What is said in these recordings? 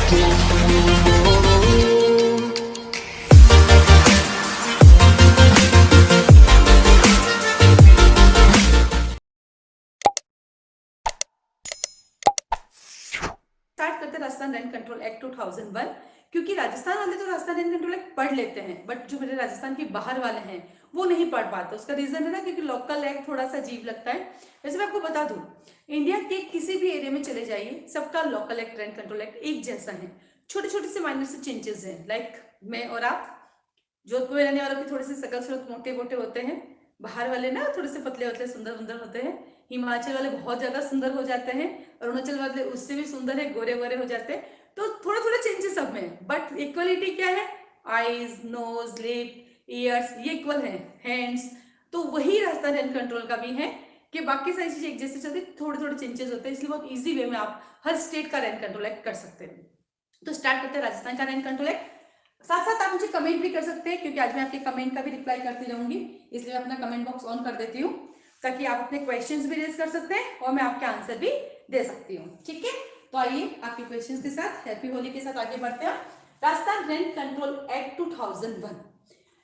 Start करते Rajasthan rent control act 2001। क्योंकि राजस्थान वाले तो राजस्थान रेंट कंट्रोल एक्ट पढ़ लेते हैं, बट जो मेरे राजस्थान के बाहर वाले हैं वो नहीं पढ़ पाते। उसका रीजन है ना, क्योंकि लोकल एक्ट थोड़ा सा अजीब लगता है। वैसे मैं आपको बता दूं, इंडिया के किसी भी एरिया में चले जाइए, सबका local act rent control act एक जैसा है। छोटे छोटे से माइनर से चेंजेस हैं। लाइक मैं और आप, जोधपुर में रहने वालों की थोड़ी सी शकल सूरत मोटे मोटे होते हैं, बाहर वाले ना थोड़े से पतले पतले सुंदर सुंदर होते हैं, हिमाचल वाले बहुत ज्यादा सुंदर हो जाते हैं, अरुणाचल वाले उससे भी सुंदर है, गोरे गोरे हो जाते हैं। तो थोड़ा थोड़ा चेंजेस सब में, बट इक्वलिटी क्या है? आईज, नोज, लिप, ईयर्स ये इक्वल है, हैंड्स। तो वही रास्ता रेंट कंट्रोल का भी है कि बाकी सारी चीजें एक जैसे चलती, थोड़े थोड़े चेंजेस होते हैं, इसलिए बहुत इजी वे में आप हर स्टेट का रेंट कंट्रोल एक्ट कर सकते हैं। तो स्टार्ट करते हैं राजस्थान का रेंट कंट्रोल एक्ट। साथ साथ आप मुझे कमेंट भी कर सकते हैं, क्योंकि आज मैं आपके कमेंट का भी रिप्लाई करती रहूंगी, इसलिए मैं अपना कमेंट बॉक्स ऑन कर देती हूँ, ताकि आप अपने क्वेश्चंस भी रेज कर सकते हैं और मैं आपके आंसर भी दे सकती हूँ। ठीक है, तो आइए आपके क्वेश्चंस के साथ, हैप्पी होली के साथ आगे बढ़ते हैं। Rajasthan rent control act 2001,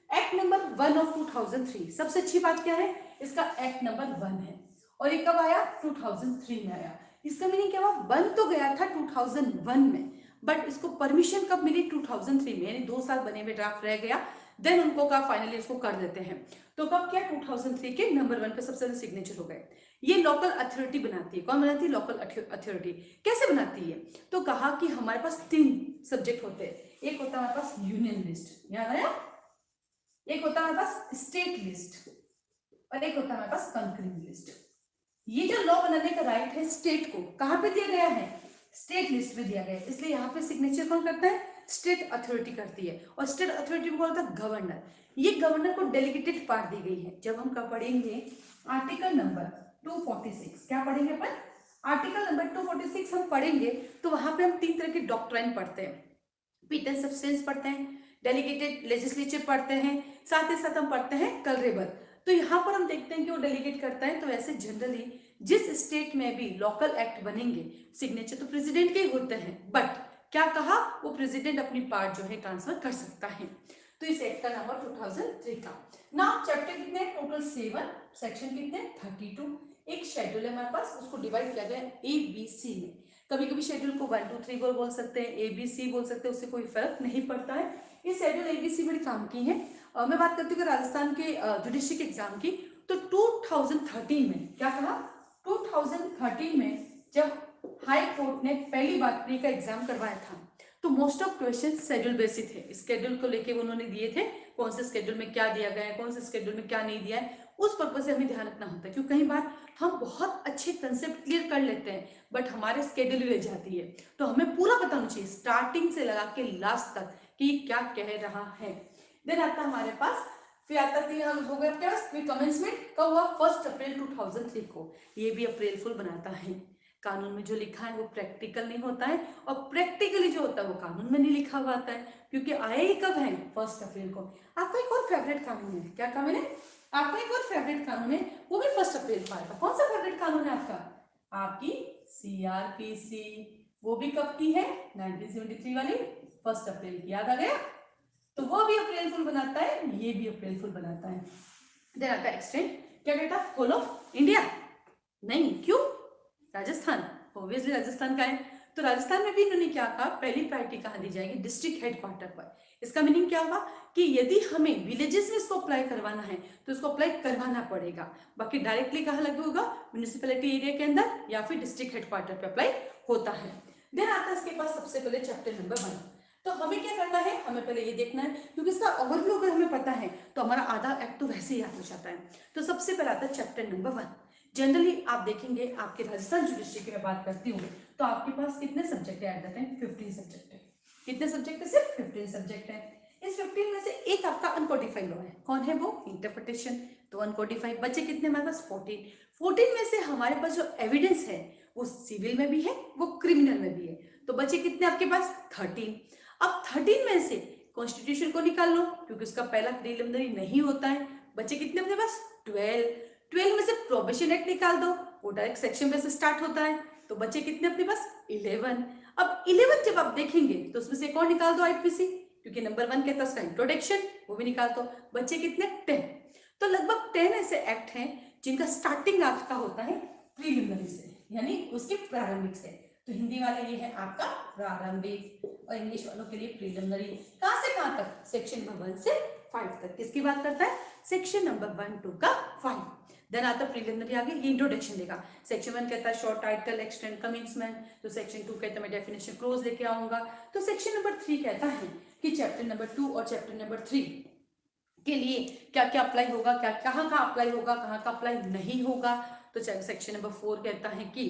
act number 1 of 2003। सबसे अच्छी बात क्या है, इसका एक्ट नंबर 1 है और ये कब आया? 2003 में आया। इसका मीनिंग क्या हुआ? बन तो गया था 2001 में, बट इसको परमिशन कब मिली? 2003 में, यानी 2 साल बने हुए ड्राफ्ट रह गया, देन उनको कहा फाइनली इसको कर देते हैं। तो कब क्या? 2003 के नंबर 1 पे सबसे ज्यादा सिग्नेचर हो गए। ये लोकल अथॉरिटी बनाती है। कौन बनाती है? Local authority. कैसे बनाती है? तो कहा कि हमारे पास 3 सब्जेक्ट होते हैं। एक होता है हमारे पास यूनियन लिस्ट, याद आया? एक होता है हमारे पास स्टेट लिस्ट और एक होता है हमारे पास कंकरिंग लिस्ट। ये जो लॉ बनाने का राइट है स्टेट को, कहां पे दिया गया है? स्टेट लिस्ट में दिया गया है। इसलिए यहाँ पे सिग्नेचर कौन करता है? स्टेट अथॉरिटी करती है। और स्टेट अथॉरिटी को होता है गवर्नर। ये गवर्नर को डेलीगेटेड पावर दी गई है। जब हम कब पढ़ेंगे आर्टिकल नंबर 246, क्या पढ़ेंगे अपन? आर्टिकल नंबर 246 हम पढ़ेंगे, तो वहां पे हम 3 तरह के डॉक्ट्राइन पढ़ते हैं। पीट एंड सब्सटेंस पढ़ते हैं, डेलीगेटेड लेजिस्लेचर पढ़ते हैं, साथ ही साथ हम पढ़ते हैं कलरेबल। तो यहाँ पर हम देखते हैं कि वो डेलीगेट करता है। तो वैसे जनरली जिस स्टेट में भी लोकल एक्ट बनेंगे, सिग्नेचर तो प्रेसिडेंट के ही होते हैं, बट क्या कहा? वो प्रेसिडेंट अपनी पार्ट जो है ट्रांसफर कर सकता है। तो इस एक्ट का नंबर 2003 का। नाउ चैप्टर कितने? टोटल 7, सेक्शन कितने? 32। एक शेड्यूल है हमारे पास, उसको डिवाइड किया गया ABC में। कभी कभी शेड्यूल को 1 2 3 बोल सकते हैं, ABC बोल सकते हैं, उससे कोई फर्क नहीं पड़ता है। ये शेड्यूल ABC बड़ी काम की है। मैं बात करती हूँ राजस्थान के जुडिशरी के एग्जाम की, तो 2013 में क्या कहा? 2013 में जब हाई कोर्ट ने पहली बार प्री का एग्जाम करवाया था, तो most of question schedule basis थे। स्केड्यूल को लेके उन्होंने दिए थे, कौन से स्केड्यूल में क्या दिया गया है, कौन से स्केड्यूल में क्या नहीं दिया है, उस पर्पज से हमें ध्यान रखना होता है। क्योंकि कई बार हम बहुत अच्छे कंसेप्ट क्लियर कर लेते हैं, बट हमारे स्केड्यूल ही रह जाती है। तो हमें पूरा पता होना चाहिए स्टार्टिंग से लगा के लास्ट तक कि क्या कह रहा है। देन आता हमारे पास, फिर आता हो गया क्या? कमेंसमेंट कब हुआ? 1 अप्रैल 2003 को। ये भी अप्रैल फुल बनाता है। कानून में जो लिखा है वो प्रैक्टिकल नहीं होता है, और प्रैक्टिकली जो होता है वो कानून में नहीं लिखा हुआ आता है, क्योंकि आया ही कब है? 1 अप्रैल को। आपका एक और फेवरेट कानून है। क्या कानून है आपका? एक और फेवरेट कानून है, वो भी 1 अप्रैल को आएगा। कौन सा फेवरेट कानून है आपका? आपकी CRPC। वो भी कब की है? 1973 वाली, 1 अप्रैल की। याद आ गया? तो वो भी अप्रैल फुल बनाता है, ये भी अप्रैल फुल बनाता है। देन आता है एक्सटेंड। क्या कहता है? होल ऑफ इंडिया नहीं, क्यों? राजस्थान, ऑब्वियसली राजस्थान का है। तो राजस्थान में भी इन्होंने क्या कहा? पहली प्रायोरिटी कहाँ दी जाएगी? डिस्ट्रिक्ट हेडक्वार्टर पर। इसका मीनिंग क्या होगा कि यदि हमें विलेजेस में इसको अप्लाई करवाना है तो इसको अप्लाई करवाना पड़ेगा। बाकी डायरेक्टली कहाँ लागू होगा? म्यूनिसिपैलिटी एरिया के अंदर या फिर डिस्ट्रिक्ट हेडक्वार्टर पे अप्लाई होता है। देन आता है इसके पास सबसे पहले चैप्टर नंबर 1। तो हमें क्या करना है? हमें पहले ये देखना है, क्योंकि इसका ओवरव्यू अगर हमें पता है तो हमारा आधा एक्ट तो वैसे ही याद हो जाता है। तो सबसे पहले आता है चैप्टर नंबर 1। जनरली आप देखेंगे आपके राजस्थान जुडिशरी की मैं बात करती हूँ, तो आपके पास कितने सब्जेक्ट है? एट द टाइम 15 सब्जेक्ट है। कितने सब्जेक्ट है? सिर्फ 15 सब्जेक्ट है। इस 15 में से एक आपका अनकोडिफाइड लॉ है। कौन है वो? इंटरप्रिटेशन। तो अनकोडिफाइड बच्चे कितने हमारे पास? 14 में से हमारे पास जो एविडेंस है वो सिविल में भी है, वो क्रिमिनल में भी है। तो बच्चे कितने आपके पास? 13। अब 13 में से कॉन्स्टिट्यूशन को निकाल लो, क्योंकि उसका पहला प्रीलिमिनरी नहीं होता है। बच्चे कितने अपने पास? 12 में से प्रोबेशन एक्ट निकाल दो, वो डायरेक्ट सेक्शन में से स्टार्ट होता है। तो बच्चे कितने अपने पास? 11। अब 11 जब आप देखेंगे तो उसमें से एक और निकाल दो आईपीसी, क्योंकि नंबर 1 कहता है उसका इंट्रोडक्शन, वो भी निकाल दो। बच्चे कितने? 10। तो लगभग 10 ऐसे एक्ट हैं जिनका स्टार्टिंग आपका होता है प्रीलिमिनरी से, यानी उसके प्रारंभिक से। तो हिंदी वाले ये है आपका प्रारंभिक, और इंग्लिश वालों के लिए प्रीलिमिनरी। कहां से कहां तक? सेक्शन नंबर 1 से 5 तक। किसकी बात करता है? सेक्शन नंबर 1 2 का 5। देन आता प्रीलिमिनरी, आगे ये इंट्रोडक्शन देगा। सेक्शन 1 कहता है शॉर्ट टाइटल, एक्सटेंड, कमिंसमेंट। तो सेक्शन 2 कहता है मैं डेफिनेशन क्लोज लेके आऊंगा। तो सेक्शन नंबर 3 कहता है कि चैप्टर नंबर 2 और चैप्टर नंबर 3 के लिए क्या क्या अप्लाई होगा, क्या कहाँ कहाँ अप्लाई होगा, कहाँ का अप्लाई नहीं होगा। तो सेक्शन नंबर 4 कहता है कि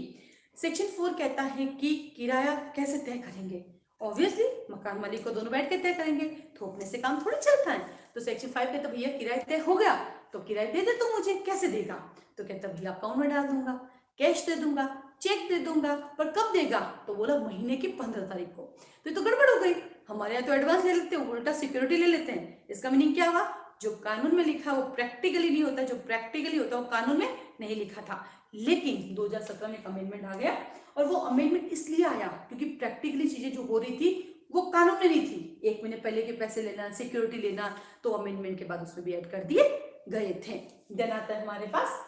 सेक्शन 4 कहता है कि किराया कैसे तय करेंगे। ऑब्वियसली मकान मालिक को दोनों बैठ के तय करेंगे, थोपने से काम थोड़ी चलता है। तो सेक्शन 5 कहता भैया किराया तय हो गया तो किराया दे दे तो मुझे, कैसे देगा? तो कहता भैया अकाउंट में डाल दूंगा, कैश दे दूंगा, चेक दे दूंगा, पर कब देगा? तो बोला महीने की 15 तारीख को। तो ये तो गड़बड़ हो गई, हमारे यहाँ तो एडवांस ले लेते हैं, उल्टा सिक्योरिटी ले लेते हैं। इसका मीनिंग क्या हुआ? जो कानून में लिखा वो प्रैक्टिकली नहीं होता, जो प्रैक्टिकली होता वो कानून में नहीं लिखा था। लेकिन 2017 में एक अमेंडमेंट आ गया, और वो अमेंडमेंट इसलिए आया क्योंकि प्रैक्टिकली चीजें जो हो रही थी वो कानून में नहीं थी। 1 महीने पहले के पैसे लेना, सिक्योरिटी लेना, तो अमेंडमेंट के बाद उसमें भी ऐड कर दिए गए थे। देन आता है हमारे पास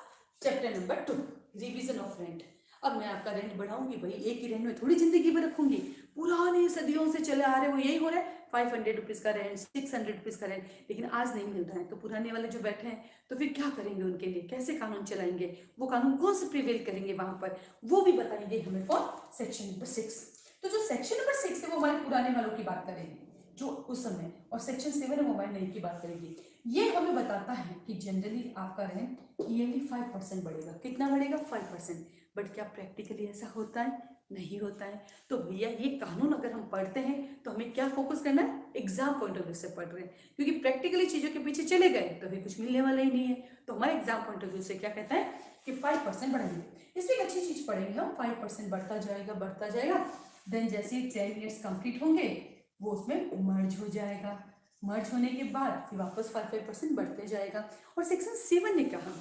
chapter number 2, revision of rent. अब मैं आपका रेंट बढ़ाऊंगी भाई, एक ही रेंट में थोड़ी जिंदगी में रखूंगी। पुराने सदियों से चले आ रहे वो यही हो रहा है, 500 रुपीज का रेंट, 600 रुपीज का रेंट, लेकिन आज नहीं मिल रहा है। तो पुराने वाले जो बैठे हैं तो फिर क्या करेंगे उनके लिए, कैसे कानून चलाएंगे, वो कानून कौन से प्रिवेल करेंगे वहां पर, वो भी बताएंगे हमें कौन? Section number 6। तो जो सेक्शन नंबर 6 है वो हमारे पुराने वालों की बात करेगी जो उस समय, और सेक्शन 7 है वो हमारे नई की बात करेगी। ये हमें बताता है कि जनरली आपका रेंट ईयरली 5% बढ़ेगा। कितना बढ़ेगा? 5%। बट क्या प्रैक्टिकली ऐसा होता है? नहीं होता है। तो भैया ये कानून अगर हम पढ़ते हैं तो हमें क्या फोकस करना है? एग्जाम पॉइंट ऑफ व्यू से पढ़ रहे हैं, क्योंकि प्रैक्टिकली चीजों के पीछे चले गए तो फिर कुछ मिलने वाला ही नहीं है। तो हमारे एग्जाम पॉइंट ऑफ व्यू से क्या कहता है कि 5% बढ़ेंगे। इसमें एक अच्छी चीज पढ़ेंगे हम, 5% बढ़ता जाएगा बढ़ता जाएगा। देन जैसे 10 ईयर्स कंप्लीट होंगे वो उसमें मर्ज हो जाएगा, मर्ज होने के बाद फिर वापस 5% बढ़ते जाएगा। और सेक्शन 7 ने कहा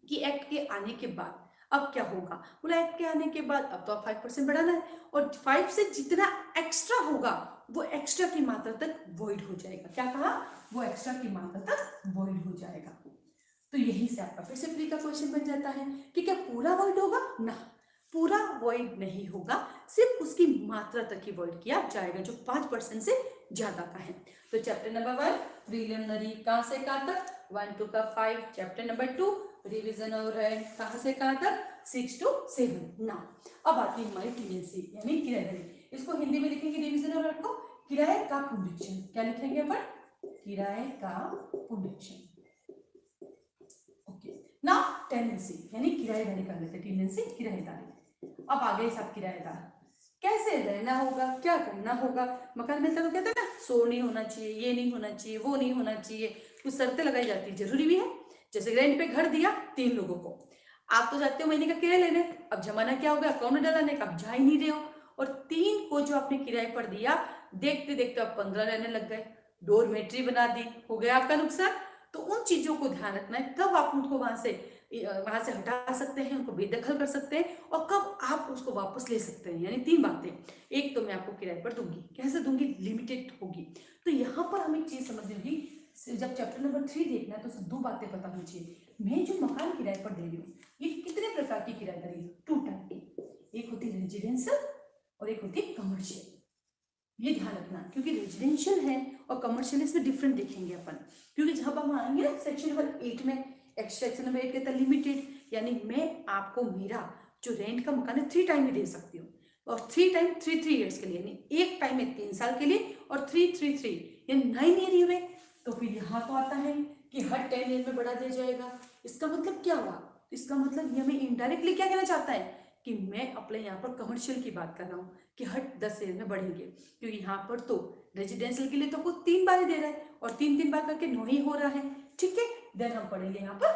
कि एक्ट के आने के बाद अब क्या होगा? बोला एक्ट के आने के बाद अब तो आप 5% बढ़ाना है, और 5 से जितना एक्स्ट्रा होगा वो एक्स्ट्रा की मात्रा तक वॉइड हो जाएगा। क्या कहा? वो एक्स्ट्रा की मात्रा तक वॉइड हो जाएगा। तो यही से आपका फिर से प्री का क्वेश्चन बन जाता है कि क्या पूरा वॉइड होगा? ना, पूरा वॉइड नहीं होगा, सिर्फ उसकी मात्रा तक ही वॉइड किया जाएगा जो 5% से ज्यादा का है। तो चैप्टर नंबर 1 प्रीलिमिनरी कहां से कहां तक? 1 to 5। चैप्टर नंबर 2 रिवीजन और रेंट कहां से कहां तक? 6 to 7। ना अब आती है हमारी टीएनसी यानी किराएदारी। इसको हिंदी में लिखेंगे रिवीजन और रेंट को किराए का पुनरीक्षण। क्या लिखेंगे अपन? किराए का पुनरीक्षण। ओके ना, टेनेंसी यानी किराएदारी कर लेते, टेनेंसी किराएदारी। अब आ गए सब किराएदार, कैसे रहना होगा, क्या करना होगा। मकान मिलता तो कहते हैं ना शोर नहीं होना चाहिए, ये नहीं होना चाहिए, वो नहीं होना चाहिए, कुछ शर्तें लगाई जाती है, जरूरी भी है। जैसे रेंट पे घर दिया 3 लोगों को, आप तो जाते हो महीने का किराया लेने, अब जमाना क्या हो गया अकाउंट में डलाने का, अब जा ही नहीं रहे हो। और 3 को जो आपने किराए पर दिया, देखते देखते आप 15 रहने लग गए, डोरमेट्री बना दी, हो गया आपका नुकसान। तो उन चीजों को ध्यान रखना है, कब आप उनको वहां से हटा सकते हैं, उनको बेदखल कर सकते हैं, और कब आप उसको वापस ले सकते हैं। यानी 3 बातें। एक तो मैं आपको किराए पर दूंगी, कैसे दूंगी? लिमिटेड होगी। तो यहाँ पर हमें एक चीज समझनी होगी, जब चैप्टर नंबर 3 देखना है तो उससे 2 बातें पता होनी चाहिए। मैं जो मकान किराए पर दे रही हूँ ये कितने प्रकार की किराएदारी है? 2 टाइप की, एक होती है रेजिडेंशियल और एक होती है कमर्शियल। ये ध्यान रखना, क्योंकि रेजिडेंशियल है और कमर्शियल इसमें डिफरेंट देखेंगे अपन। क्योंकि जब हम आएंगे ना सेक्शन नंबर 8 में, सेक्शन नंबर 8 कहता है लिमिटेड, यानी मैं आपको मेरा जो रेंट का मकान है 3 टाइम में दे सकती हूँ, और 3 टाइम 3 ईयर्स के लिए, यानी एक टाइम में 3 साल के लिए, और 3 यानी 9 ईयर हुए। तो फिर यहाँ तो आता है कि हर 10 ईयर में बढ़ा दिया जाएगा। इसका मतलब क्या हुआ? इसका मतलब ये हमें इनडायरेक्टली क्या कहना चाहता है कि मैं अपने यहाँ पर कमर्शियल की बात कर रहा हूँ कि हर 10 ईयर में बढ़ेंगे, क्योंकि यहाँ पर तो रेजिडेंशियल के लिए तो आपको 3 बार दे रहा है और 3 बार करके 9 ही हो रहा है। ठीक है, देन हम पढ़ेंगे यहाँ पर।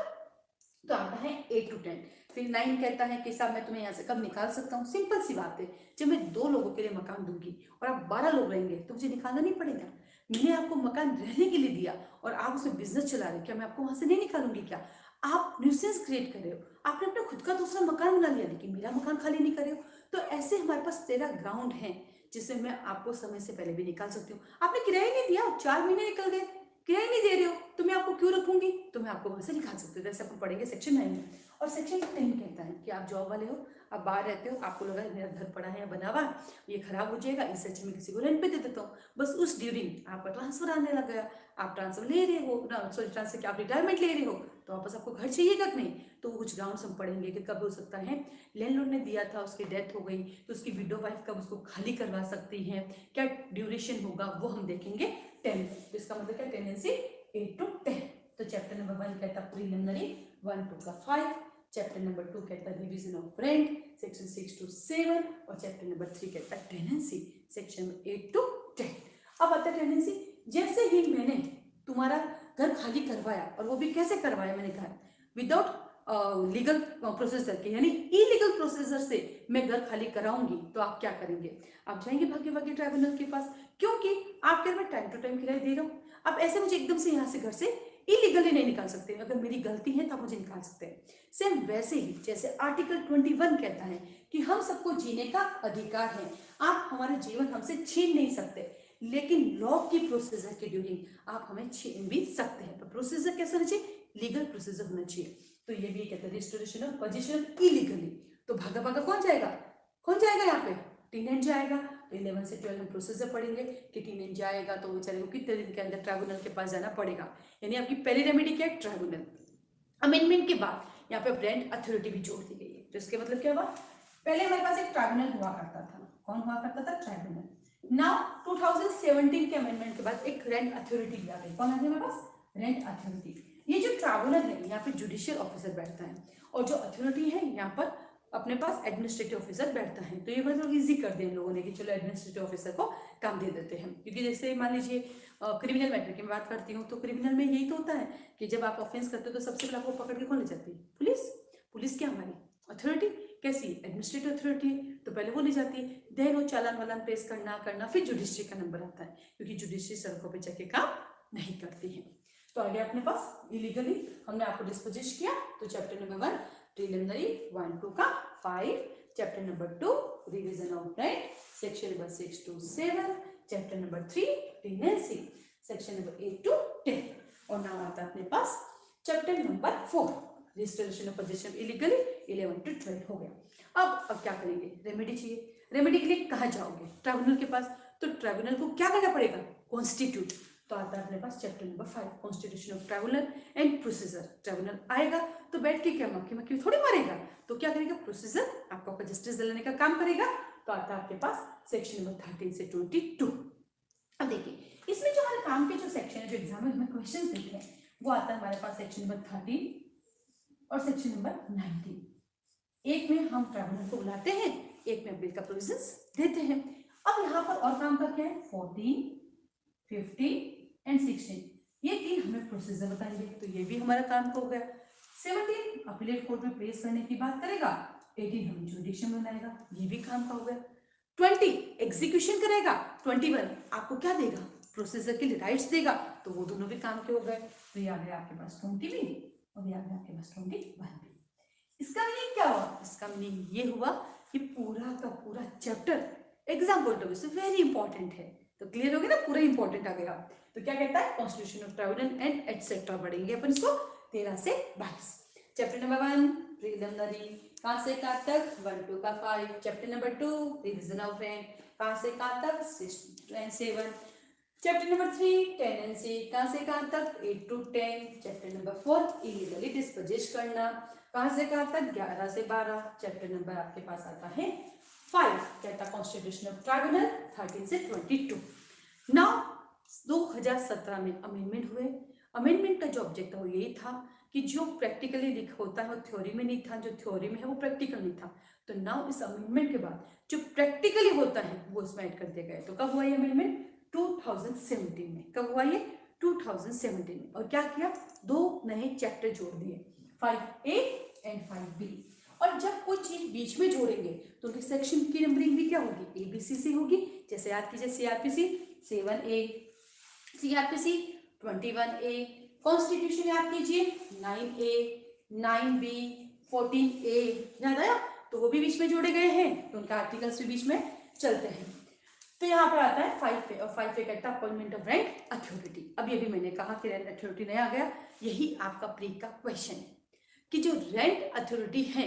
तो आता है 8 to 10। फिर 9 कहता है कि साहब मैं तुम्हें यहाँ से कब निकाल सकता हूँ? सिंपल सी बात है, जब मैं 2 लोगों के लिए मकान दूंगी और आप 12 लोग रहेंगे तो मुझे निकालना नहीं पड़ेगा। मैंने आपको मकान रहने के लिए दिया और आप उसे बिजनेस चला रहे, क्या मैं आपको वहां से नहीं निकालूंगी? क्या आप न्यूसेंस क्रिएट कर रहे हो? आपने अपना खुद का दूसरा मकान बना लिया लेकिन मेरा मकान खाली नहीं कर रहे हो, तो ऐसे हमारे पास 13 ग्राउंड हैं जिसमें मैं आपको समय से पहले भी निकाल सकती हूँ। आपने किराया नहीं दिया, 4 महीने निकल गए, किराया नहीं दे रहे हो, तो मैं आपको क्यों रखूंगी, तो मैं आपको वहां से निकाल सकती हूँ। जैसे अपन पढ़ेंगे सेक्शन 9 में। और सेक्शन 10 कहता है कि आप जॉब वाले हो, आप बाहर रहते हो, आपको लगा मेरा घर पड़ा है या बना हुआ, ये खराब हो जाएगा, इससे अच्छा मैं किसी को रेंट पे दे देता हूँ। बस उस ड्यूरिंग आपका ट्रांसफर आने लग गया, आप ट्रांसफर ले रहे हो ना, सॉरी ट्रांसफर क्या, आप रिटायरमेंट ले रहे हो, तो वापस आपको घर चाहिएगा कि नहीं। तो कुछ ग्राउंड्स हम पढ़ेंगे कि कब हो सकता है लैंडलॉर्ड ने दिया था, उसकी डेथ हो गई, तो उसकी विडो वाइफ कब उसको खाली करवा सकती है, क्या ड्यूरेशन होगा, वो हम देखेंगे 10। तो इसका मतलब क्या, टेनेंसी 8 to 10। तो चैप्टर नंबर 1 कहता है प्रीलिमिनरी, 1 to का 5। चैप्टर नंबर 2 कहता है revision of rent, section 6 to 7। और चैप्टर नंबर 3 कहता है टेनेंसी, सेक्शन 8 to 10। अब आता है टेनेंसी। जैसे ही मैंने तुम्हारा घर खाली करवाया, और वो भी कैसे करवाया, मैंने कहा विदाउट लीगल प्रोसीजर के, यानी इलीगल प्रोसीजर से मैं घर खाली कराऊंगी, तो आप क्या करेंगे, आप जाएंगे भागे भागे ट्राइब्यूनल के पास, क्योंकि आपके मैं टाइम टू टाइम किराया दे रहा हूँ। अब ऐसे मुझे एकदम से यहाँ से घर से इलीगली नहीं निकाल सकते, अगर मेरी गलती है तो आप मुझे निकाल सकते हैं। सेम वैसे ही जैसे आर्टिकल 21 कहता है कि हम सबको जीने का अधिकार है, आप हमारा जीवन हमसे छीन नहीं सकते, लेकिन लॉ की प्रोसीजर के ड्यूरिंग आप हमें छीन भी सकते हैं। तो प्रोसीजर कैसा होना चाहिए, लीगल प्रोसीजर होना चाहिए। तो ये भी कहते हैं रिस्टोरेशन ऑफ पोजीशन इलीगली। तो भागा भागा कौन जाएगा, कौन जाएगा यहाँ पे, टीनेज जाएगा। तो 11 से 12 हम प्रोसीजर पढ़ेंगे कि टीनेज जाएगा तो बेचारे को कितने दिन के अंदर ट्राइब्यूनल के पास जाना पड़ेगा। यानी आपकी पहली रेमेडी क्या है, ट्राइब्यूनल। अमेंडमेंट के बाद यहाँ पे ब्रांड अथॉरिटी भी जोड़ दी गई है। तो इसके मतलब क्या हुआ, पहले हमारे पास एक ट्राइब्यूनल हुआ करता था, कौन हुआ करता था, ट्राइब्यूनल। नाउ 2017 के अमेंडमेंट के बाद एक रेंट अथॉरिटी आ गई, कौन आ गई हमारे पास, रेंट अथॉरिटी। ये जो ट्राइब्यूनल है यहाँ पे जुडिशियल ऑफिसर बैठता है, और जो अथॉरिटी है यहाँ पर अपने पास एडमिनिस्ट्रेटिव ऑफिसर बैठता है। तो ये मतलब इजी कर दिया इन लोगों ने कि चलो एडमिनिस्ट्रेटिव ऑफिसर को काम दे देते हैं। क्योंकि जैसे मान लीजिए क्रिमिनल मैटर की मैं बात करती हूँ, तो क्रिमिनल में यही तो होता है कि जब आप ऑफेंस करते हो तो सबसे पहले आपको पकड़ के कौन ले जाती है, पुलिस। पुलिस क्या हमारी अथॉरिटी, कैसी एडमिनिस्ट्रेटिव अथॉरिटी, तो पहले वो ले जाती है, देन वो चालान वालान पेश करना, फिर जुडिशरी का नंबर आता है, क्योंकि जुडिशरी सड़कों पर जाके काम नहीं करती है। तो आगे अपने पास इलीगली हमने आपको डिस्पोजिश किया। तो चैप्टर नंबर 1 प्रीलिमिनरी 1 to का 5, chapter number 2 revision of rent, section number 6 to 7, chapter number 3 tenancy, section number 8 to 10। और नाउ आता है अपने पास chapter number 4 restoration of position illegally, 11 to 12 हो गया। अब क्या करेंगे, रेमेडी चाहिए। रेमेडी के लिए कहाँ जाओगे, ट्राइब्यूनल के पास। तो ट्राइब्यूनल को क्या करना पड़ेगा, कॉन्स्टिट्यूट। तो आता है अपने पास chapter number 5 constitution of tribunal and procedure. Tribunal आएगा तो बैठ के क्या मक्खी मक्खी थोड़ी मारेगा, तो क्या करेगा, प्रोसीजर आपको जस्टिस दिलाने का काम करेगा। तो आता है आपके पास सेक्शन नंबर 13 से 22। अब देखिए इसमें जो हमारे काम के जो सेक्शन है, जो एग्जाम में हमें क्वेश्चन देते हैं, वो आता है हमारे पास सेक्शन नंबर 13 और सेक्शन नंबर 19। एक में हम ट्राइब्यूनल को बुलाते हैं, एक में बिल का प्रोविजंस देते हैं। अब यहाँ पर और काम का क्या है, 14, 15 एंड 16, ये 3 हमें प्रोसीजर बताएंगे। तो ये भी हमारा काम हो गया। 17 अपीलेट कोर्ट में पेश करने की बात करेगा, 18 हमें जुडिक्शन बनाएगा, ये भी काम का हो गया। 20 एग्जीक्यूशन करेगा, 21 आपको क्या देगा, प्रोसीजर के लिए राइट्स देगा, तो वो दोनों भी काम के हो गए। तो ये आ गया आपके पास 20 भी, और ये आ गया आपके पास 21 भी। इसका मीनिंग क्या हुआ, इसका मीनिंग ये हुआ कि पूरा का पूरा chapter exam point of view से वेरी इंपॉर्टेंट है। तो क्लियर हो गया ना, पूरा इंपॉर्टेंट आ गया। तो क्या कहता है, constitution of tribunal and etcetera पढ़ेंगे अपन इसको 13 से 22। चैप्टर नंबर 1 प्रीलिमिनरी, कहां से कहां तक, 1 to का 5। Chapter number 2 revision of rent, कहां से कहां तक, 6 and 7। चैप्टर नंबर 3 टेनेंसी, कहां से कहां तक, 8 to 10। चैप्टर नंबर 4 इलीगली डिस्पोजिश करना, कहां से कहां तक, 11 से 12। चैप्टर नंबर आपके पास आता है 5, कहता कॉन्स्टिट्यूशन ऑफ ट्राइब्यूनल, 13 से 22। नाउ 2017 में अमेंडमेंट हुए। अमेंडमेंट का जो ऑब्जेक्ट था वो यही था कि जो प्रैक्टिकली लिख होता है वो थ्योरी में नहीं था, जो थ्योरी में है वो प्रैक्टिकल नहीं था। तो नाउ इस अमेंडमेंट के बाद जो प्रैक्टिकली होता है वो इसमें ऐड कर दिया गया। तो कब हुआ ये अमेंडमेंट, 2017 में। कब हुआ ये, 2017 में। और क्या किया, 2 नए चैप्टर जोड़ दिए, 5A एंड 5B। और जब कोई चीज बीच में जोड़ेंगे तो उनके सेक्शन की नंबरिंग भी क्या होगी, ABC से होगी। जैसे याद कीजिए CRPC 7A, CRPC 21A, constitution याद कीजिए 9A, 9B, 14A, याद आया। तो वो भी बीच में जोड़े गए हैं, तो उनका आर्टिकल्स भी बीच में चलते हैं। तो यहाँ पर आता है 5A, और 5A कहता है अपॉइंटमेंट ऑफ रेंट अथॉरिटी। अभी अभी मैंने कहा कि रेंट अथॉरिटी नहीं आ गया, यही आपका प्री का क्वेश्चन है कि जो रेंट अथॉरिटी है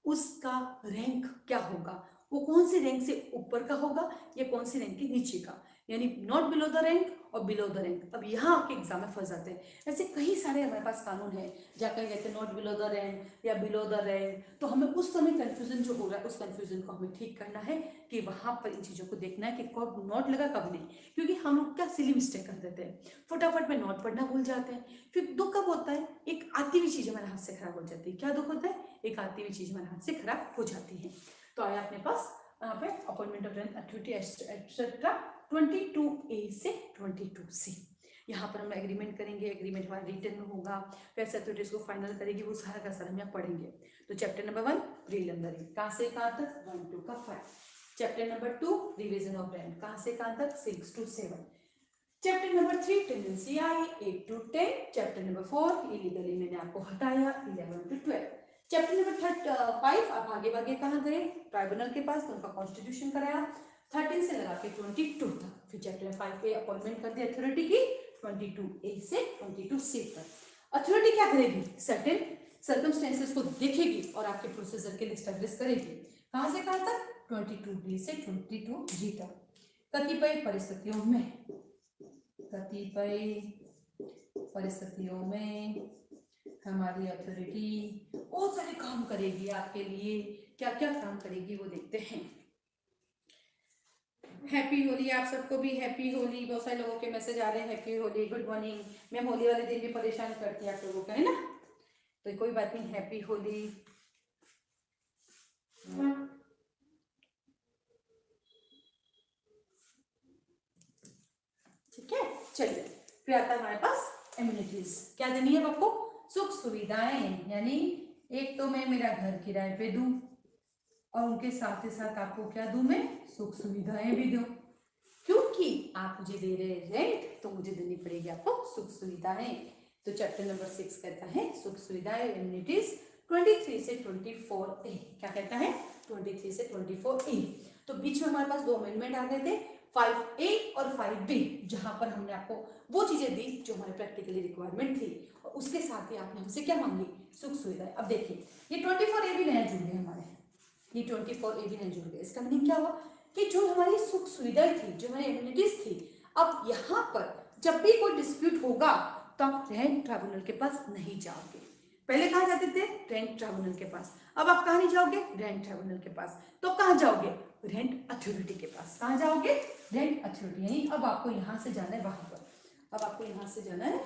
उसका रैंक क्या होगा, वो कौन से रैंक से ऊपर का होगा या कौन से रैंक के नीचे का, यानी नॉट बिलो द रैंक और बिलो द रैंक। अब यहाँ आपके एग्जाम में फंस जाते हैं, ऐसे कई सारे हमारे पास कानून है जाकर कहते हैं नॉट बिलो द रैंक या बिलो द रैंक, तो हमें उस समय कंफ्यूजन जो हो रहा है उस कंफ्यूजन को हमें ठीक करना है कि वहां पर इन चीजों को देखना है कि कब नॉट लगा कब नहीं, क्योंकि हम लोग क्या सिली मिस्टेक कर देते हैं, फटाफट में नॉट पढ़ना भूल जाते हैं। फिर दुख कब होता है, एक आती हुई चीज हमारे हाथ से खराब हो जाती है। क्या दुख होता है, एक आती हुई चीज हमारे हाथ से खराब हो जाती है। तो आया अपने पास यहाँ पे appointment of rent authority etcetera 22A से 22C। यहाँ पर हम एग्रीमेंट करेंगे, एग्रीमेंट हमारा रिटर्न में होगा, कैसे अथॉरिटीज को फाइनल करेगी, वो सारा का सारा हम यहाँ पढ़ेंगे। तो चैप्टर नंबर 1 प्रीलिमिनरी, कहाँ से कहाँ तक 1 to 5। Chapter number 2 revision of rent, कहाँ से कहाँ तक 6 to 7। Chapter number 3 tendency I 8 to 10। Chapter number 4 illegally मैंने आपको हटाया 11 to 12। चैप्टर नंबर 5 आप आगे भागे कहाँ गए, ट्राइब्यूनल के पास, तो उनका कॉन्स्टिट्यूशन कराया 13 से लगा के 22 तक। फिर चैप्टर 5 अपॉइंटमेंट कर दिया अथॉरिटी की 22A से 22C तक। अथॉरिटी क्या करेगी, सर्टेन सर्कमस्टेंसेस को देखेगी और आपके प्रोसीजर के लिए एस्टैब्लिश करेगी। कहाँ से कहाँ तक, 22B से 22G तक। कतिपय परिस्थितियों में हमारी अथॉरिटी बहुत सारे काम करेगी आपके लिए, क्या क्या काम करेगी वो देखते हैं। हैप्पी होली, आप सबको भी हैप्पी होली। बहुत सारे लोगों के मैसेज आ रहे हैं happy Holi, good morning. Ma'am Holi वाले दिन भी परेशान करती है आप लोगों को, है ना, तो कोई बात नहीं, हैप्पी होली। ठीक है, चलिए फिर आता है हमारे पास एम्यूनिटीज। क्या देनी है आपको, सुख सुविधाएं, यानी एक तो मैं मेरा घर किराए पे दूं और उनके साथ ही साथ आपको क्या दूं, मैं सुख सुविधाएं भी दूं, क्योंकि आप मुझे दे रहे रेंट तो मुझे देनी पड़ेगी आपको सुख सुविधाएं। तो चैप्टर नंबर 6 कहता है सुख सुविधाएं एम्यूनिटीज 23 से 24A। क्या कहता है, 23 से 24A। तो बीच में हमारे पास 2 अमेंडमेंट आ गए थे, 5A और 5B, जहां पर हमने आपको वो चीजें दी जो हमारे प्रैक्टिकली रिक्वायरमेंट थी और उसके साथ ही आपने हमसे क्या मांगी, सुख सुविधाएं। अब देखिए ये 24A भी नया जुड़ गए हमारे, ये 24A भी नया जुड़ गए। इसका मीनिंग क्या हुआ कि जो हमारी सुख सुविधाएं थी, जो हमारी एम्यूनिटीज थी, अब यहाँ पर जब भी कोई डिस्प्यूट होगा तो आप रेंट ट्राइब्यूनल के पास नहीं जाओगे। पहले कहाँ जाते थे, रेंट ट्राइब्यूनल के पास, अब आप कहाँ नहीं जाओगे, रेंट ट्राइब्यूनल के पास, तो कहाँ जाओगे, रेंट अथॉरिटी के पास। कहाँ जाओगे, रेंट अथॉरिटी, यानी अब आपको यहाँ से जाना है वहां पर, अब आपको यहाँ से जाना है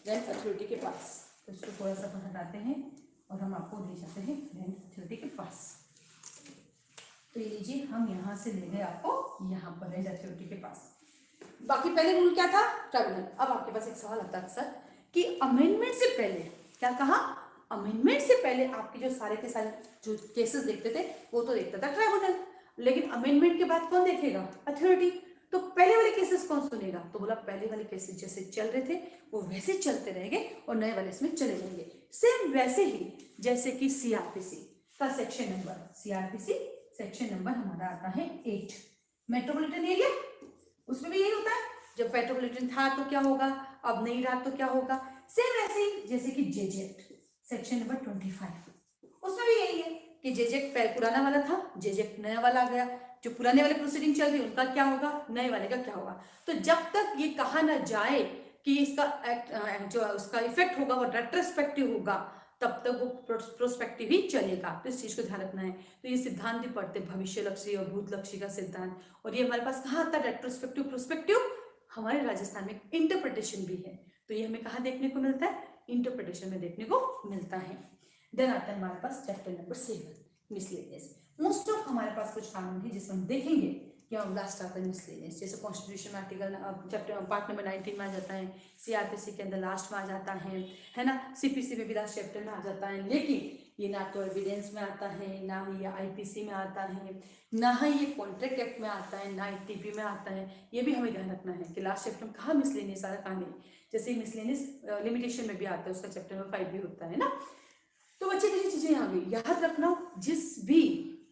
रेंट अथॉरिटी के पास। तो इसको थोड़ा सा हटाते हैं और हम आपको ले जाते हैं रेंट अथॉरिटी के पास। तो ये लीजिए, हम यहाँ से ले गए आपको यहाँ पर रेंट अथॉरिटी के पास। बाकी पहले रूल क्या था, ट्राइब्यूनल। अब आपके पास एक सवाल आता है सर कि अमेंडमेंट से पहले, क्या कहा, अमेंडमेंट से पहले आपके जो सारे के सारे जो केसेस देखते थे वो तो देखता था ट्राइब्यूनल, लेकिन अमेंडमेंट के बाद कौन देखेगा, अथॉरिटी। तो पहले वाले केसेस कौन सुनेगा, तो बोला पहले वाले केसेस जैसे चल रहे थे वो वैसे चलते रहेंगे और नए वाले इसमें चले जाएंगे, सेम वैसे ही जैसे कि सीआरपीसी का section number, CrPC section number हमारा आता है 8। मेट्रोपॉलिटन एरिया, उसमें भी यही होता है, जब मेट्रोपॉलिटन था तो क्या होगा, अब नहीं रहा तो क्या होगा, सेम ऐसे ही जैसे कि जेजेक्ट सेक्शन नंबर 25, उसमें भी यही है कि जेजेक्ट पुराना वाला था, जेजेक्ट नया वाला आ गया, जो पुराने वाले प्रोसीडिंग चल रही है उनका क्या होगा, नए वाले का क्या होगा। तो जब तक ये कहा ना जाए कि इसका एक्ट जो उसका इफेक्ट होगा वो रेट्रोस्पेक्टिव होगा, तब तक वो प्रोस्पेक्टिव ही चलेगा। तो इस चीज को ध्यान रखना है। तो ये सिद्धांत भी पढ़ते, भविष्य लक्ष्य और भूत लक्ष्य का सिद्धांत, और ये हमारे पास कहाँ आता है, रेट्रोस्पेक्टिव प्रोस्पेक्टिव, हमारे राजस्थान में इंटरप्रिटेशन भी है। तो ये हमें कहाँ देखने को मिलता है, इंटरप्रिटेशन में देखने को मिलता है। देन आता है हमारे पास chapter number 7 miscellaneous. Most of हमारे पास कुछ कानून है जिसमें हम देखेंगे कि हम लास्ट आता है मिसलेनियस, जैसे constitution article chapter part number 19 में आ जाता है, सीआरपीसी के अंदर लास्ट में आ जाता है ना, सीपीसी में भी लास्ट चैप्टर में आ जाता है, लेकिन ये ना तो एविडेंस में आता है, ना ही ये आईपीसी में आता है, ना ही ये कॉन्ट्रैक्ट एक्ट में आता है, ना टीपी में आता है। ये भी हमें ध्यान रखना है कि लास्ट चैप्टर में कहाँ मिसलेनियस सारा कहाँ नहीं, जैसे मिसलेनियस लिमिटेशन में भी आता है, उसका चैप्टर नंबर 5 भी होता है ना। तो बच्चे कुछ चीजें आ गई, याद रखना जिस भी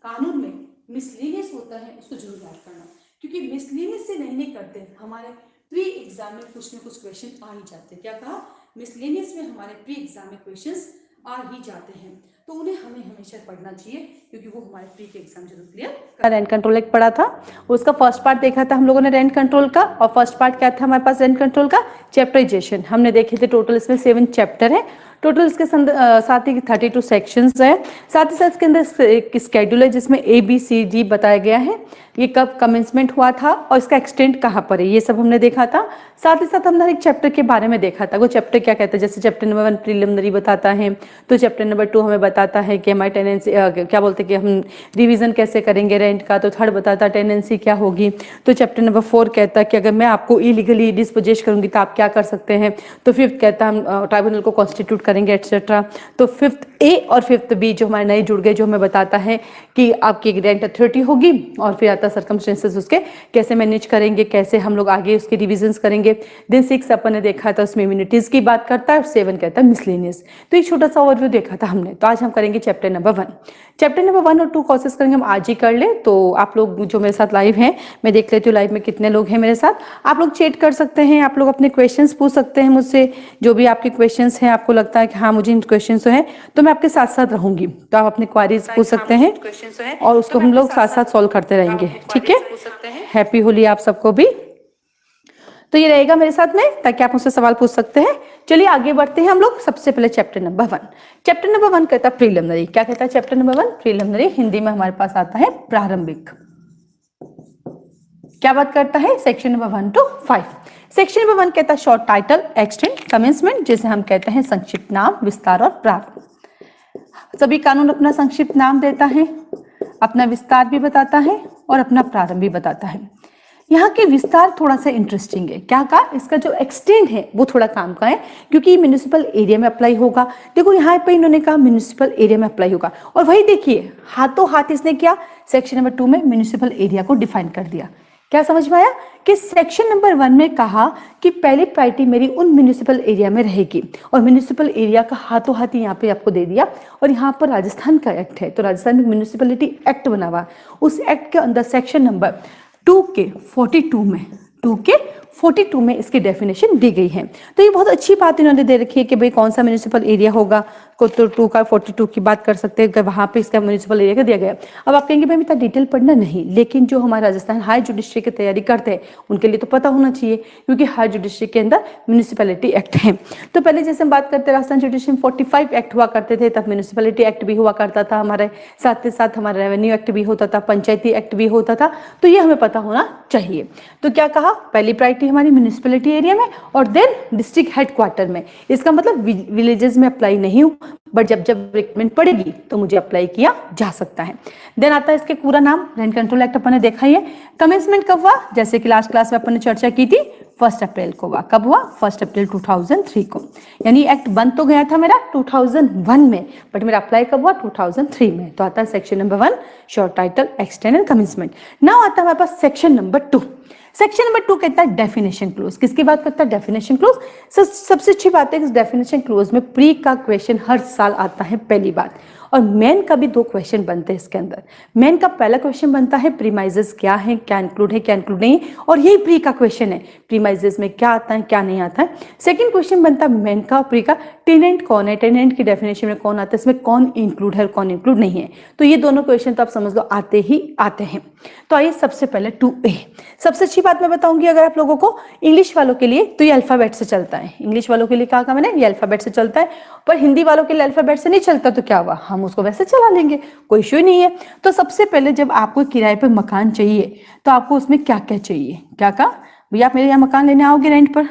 कानून में मिसलीनियस होता है उसको जरूर याद करना, क्योंकि मिसलीनियस से नहीं करते, हमारे प्री एग्जाम में कुछ न कुछ क्वेश्चन आ ही जाते हैं। क्या कहा? मिसलेनियस में हमारे प्री एग्जाम में क्वेश्चंस आ ही जाते हैं, तो उन्हें हमें हमेशा पढ़ना चाहिए, क्योंकि वो हमारे प्री के एग्जाम जरूर क्लियर। रेंट कंट्रोल एक पढ़ा था, उसका फर्स्ट पार्ट देखा था हम लोगों ने रेंट कंट्रोल का, और फर्स्ट पार्ट क्या था हमारे पास रेंट कंट्रोल का? चैप्टराइजेशन हमने देखे थे। टोटल इसमें 7 चैप्टर है, टोटल इसके साथ ही 32 सेक्शंस है, साथ ही साथ इसके अंदर एक स्केड्यूल है जिसमें ABCD बताया गया है, ये कब कमेंसमेंट हुआ था और इसका एक्सटेंट कहाँ पर है, ये सब हमने देखा था। साथ ही साथ हमने हर एक चैप्टर के बारे में देखा था, वो चैप्टर क्या कहता है, जैसे चैप्टर नंबर 1 प्रीलिमिनरी बताता है, तो चैप्टर नंबर 2 हमें बताता है कि हमारी टेनेंसी क्या बोलते हैं कि हम रिवीजन कैसे करेंगे रेंट का, तो थर्ड बताता है टेनेंसी क्या होगी, तो चैप्टर नंबर 4 कहता है कि अगर मैं आपको इलीगली डिस्पोजेस करूंगी तो आप क्या कर सकते हैं, तो 5th कहता है हम ट्राइब्यूनल को कॉन्स्टिट्यूट करेंगे एक्सेट्रा। तो 5th A और 5th B जो हमारे नए जुड़ गए, जो हमें बताता है कि आपकी रेंट अथॉरिटी होगी, और फिर आता सर्कमस्टेंसेस उसके कैसे मैनेज करेंगे, कैसे हम लोग आगे उसके रिविजन्स करेंगे। देन 6 अपन ने देखा था उसमें इम्यूनिटीज की बात करता है, और 7 कहता है मिसलेनियस। तो एक छोटा सा ओवरव्यू देखा था हमने। तो आज हम करेंगे चैप्टर नंबर 1। चैप्टर नंबर 1 और 2 कोर्सेज करेंगे हम आज ही कर ले। तो आप लोग जो मेरे साथ लाइव हैं, मैं देख लेती हूँ लाइव में कितने लोग हैं मेरे साथ। आप लोग चैट कर सकते हैं, आप लोग अपने क्वेश्चंस पूछ सकते हैं मुझसे, जो भी आपके क्वेश्चंस हैं, आपको लगता है कि हाँ मुझे इन क्वेश्चंस हैं, तो मैं आपके साथ साथ रहूंगी, तो आप अपने क्वारीज पूछ सकते हैं और उसको हम लोग साथ साथ सॉल्व करते रहेंगे। ठीक है, हैप्पी होली आप सबको भी। तो ये रहेगा मेरे साथ में, ताकि आप मुझसे सवाल पूछ सकते हैं। चलिए आगे बढ़ते हैं हम लोग। सबसे पहले चैप्टर नंबर 1। चैप्टर नंबर 1 कहता है प्रीलिमिनरी। क्या कहता है चैप्टर नंबर 1? प्रीलिमिनरी। हिंदी में हमारे पास आता है प्रारंभिक। क्या बात करता है? Section number 1 to 5। Section number 1 कहता है शॉर्ट टाइटल, एक्सटेंट, कमेंसमेंट, जिसे हम कहते हैं संक्षिप्त नाम, विस्तार और प्रारंभ। सभी कानून अपना संक्षिप्त नाम देता है, अपना विस्तार भी बताता है और अपना प्रारंभ भी बताता है। यहाँ के विस्तार थोड़ा सा इंटरेस्टिंग है। क्या कहा? इसका जो एक्सटेंड है वो थोड़ा काम का है, क्योंकि म्यूनिसिपल एरिया में अप्लाई होगा। देखो यहाँ पे इन्होंने कहा म्यूनिसिपल एरिया में अप्लाई होगा, और वही देखिए हाथों हाथ इसने क्या सेक्शन नंबर 2 में म्यूनिसिपल एरिया को डिफाइन कर दिया। क्या समझ में आया कि सेक्शन नंबर 1 में कहा कि पहली प्रायोरिटी मेरी उन म्यूनिसिपल एरिया में रहेगी, और म्यूनिसिपल एरिया का हाथों हाथ यहाँ पे आपको दे दिया। और यहाँ पर राजस्थान का एक्ट है, तो राजस्थान में म्यूनिसिपलिटी एक्ट बना हुआ, उस एक्ट के अंदर सेक्शन नंबर 2 के 42 में इसकी डेफिनेशन दी गई है। तो ये बहुत अच्छी बात इन्होंने दे रखी है कि भाई कौन सा म्यूनिसिपल एरिया होगा, को तो 2 का 42 की बात कर सकते हैं कि वहाँ पे इसका म्यूनिसिपल एरिया का दिया गया। अब आप कहेंगे भाई इतना डिटेल पढ़ना नहीं, लेकिन जो हमारे राजस्थान हाई जुडिशरी की तैयारी करते हैं उनके लिए तो पता होना चाहिए, क्योंकि हाई जुडिशरी के अंदर म्यूनिसिपैलिटी एक्ट है। तो पहले जैसे हम बात करते हैं राजस्थान जुडिशरी में 45 एक्ट हुआ करते थे, तब म्यूनिसिपैलिटी एक्ट भी हुआ करता था हमारे साथ ही साथ, हमारा रेवेन्यू एक्ट भी होता था, पंचायती एक्ट भी होता था। तो ये हमें पता होना चाहिए। तो क्या कहा? पहली प्रायोरिटी हमारी म्यूनिसिपैलिटी एरिया में, और देन डिस्ट्रिक्ट हेडक्वार्टर में। इसका मतलब विलेजेस में अप्लाई नहीं हूँ, बट जब जब रिक्वायरमेंट पड़ेगी तो मुझे अप्लाई किया जा सकता है। देन आता है इसके पूरा नाम, रेंट कंट्रोल एक्ट अपन ने देखा ही है। कमेंसमेंट कब हुआ? जैसे कि लास्ट क्लास में अपन ने चर्चा की थी, 1 अप्रैल को हुआ। कब हुआ? 1 अप्रैल 2003 को। यानी एक्ट बन तो गया था मेरा 2001 में, बट मेरा अप्लाई कब हुआ? 2003 में। तो आता है section number 1 short title, extend and commencement. Now आता है हमारे पास सेक्शन नंबर 2। सेक्शन नंबर 2 कहता है डेफिनेशन क्लोज। किसकी बात करता है? Definition close. सबसे अच्छी बात है कि डेफिनेशन क्लोज में प्री का क्वेश्चन हर साल आता है, पहली बात। और मेन का भी 2 क्वेश्चन बनते हैं इसके अंदर। मेन का पहला क्वेश्चन बनता है प्रीमाइजेस क्या है, क्या इंक्लूड है, क्या इंक्लूड नहीं, और यही प्री का क्वेश्चन है, प्रीमाइजेस में क्या आता है, क्या नहीं आता है। सेकंड क्वेश्चन बनता है मेन का, प्री का, टेनेंट कौन है, टेनेंट की डेफिनेशन में कौन आता है, इसमें कौन इंक्लूड है और कौन इंक्लूड नहीं है। तो ये दोनों क्वेश्चन तो आप समझ लो आते ही आते हैं। तो आइए सबसे पहले 2A। सबसे अच्छी बात मैं बताऊंगी अगर आप लोगों को, इंग्लिश वालों के लिए तो ये अल्फाबेट से चलता है। इंग्लिश वालों के लिए कहा मैंने, ये अल्फाबेट से चलता है, पर हिंदी वालों के लिए अल्फाबेट से नहीं चलता। तो क्या हुआ? हम उसको वैसे चला लेंगे, कोई इश्यू नहीं है। तो सबसे पहले जब आपको किराए पे मकान चाहिए तो आपको उसमें क्या क्या चाहिए? क्या कहा? भैया आप मेरे यहाँ मकान लेने आओगे रेंट पर,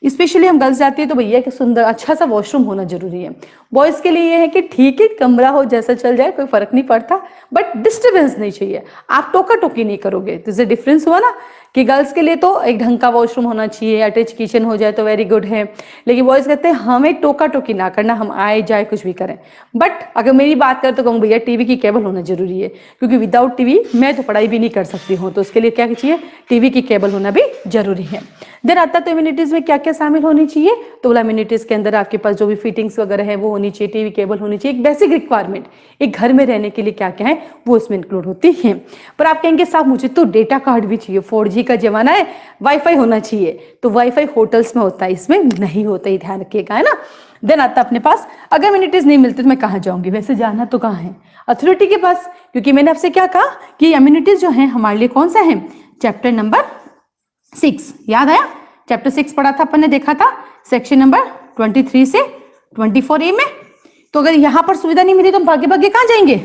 स्पेशली हम गर्ल्स जाती है तो भैया कि सुंदर अच्छा सा वॉशरूम होना जरूरी है। बॉयज के लिए ये है कि ठीक है कमरा हो जैसा चल जाए, कोई फर्क नहीं पड़ता, बट डिस्टर्बेंस नहीं चाहिए। आप टोका टोकी नहीं करोगे, तो इससे डिफरेंस हुआ ना कि गर्ल्स के लिए तो एक ढंग का वॉशरूम होना चाहिए, अटैच किचन हो जाए तो वेरी गुड है, लेकिन बॉयज कहते हैं हमें टोका टोकी ना करना, हम आए जाए कुछ भी करें। बट अगर मेरी बात करें तो कहूँ भैया टीवी की केबल होना जरूरी है, क्योंकि विदाउट टीवी मैं तो पढ़ाई भी नहीं कर सकती हूँ, तो उसके लिए क्या चाहिए? टीवी की केबल होना भी जरूरी है। देन आता है तो एम्यूनिटीज में क्या क्या शामिल होनी चाहिए, तो बोला एम्यूनिटीज के अंदर आपके पास जो भी फिटिंग्स वगैरह है वो होनी चाहिए, टीवी केबल होनी चाहिए, एक बेसिक रिक्वायरमेंट एक घर में रहने के लिए क्या क्या है वो इसमें इंक्लूड होती है। पर आप कहेंगे साहब मुझे तो डेटा कार्ड भी चाहिए, 4G का जमाना है, वाईफाई होना चाहिए, तो वाईफाई होटल्स में होता है, इसमें नहीं होता, ही ध्यान रखिएगा, है ना। देन आता अपने पास अगर एम्यूनिटीज नहीं मिलती तो मैं कहाँ जाऊंगी, वैसे जाना तो कहाँ है, अथॉरिटी के पास, क्योंकि मैंने आपसे क्या कहा कि एम्यूनिटीज जो है हमारे लिए कौन सा है, चैप्टर नंबर 6, याद आया, चैप्टर 6 पढ़ा था अपन ने, देखा था सेक्शन नंबर 23 से 24A में। तो अगर यहां पर सुविधा नहीं मिली तो हम भागे भागे कहां जाएंगे,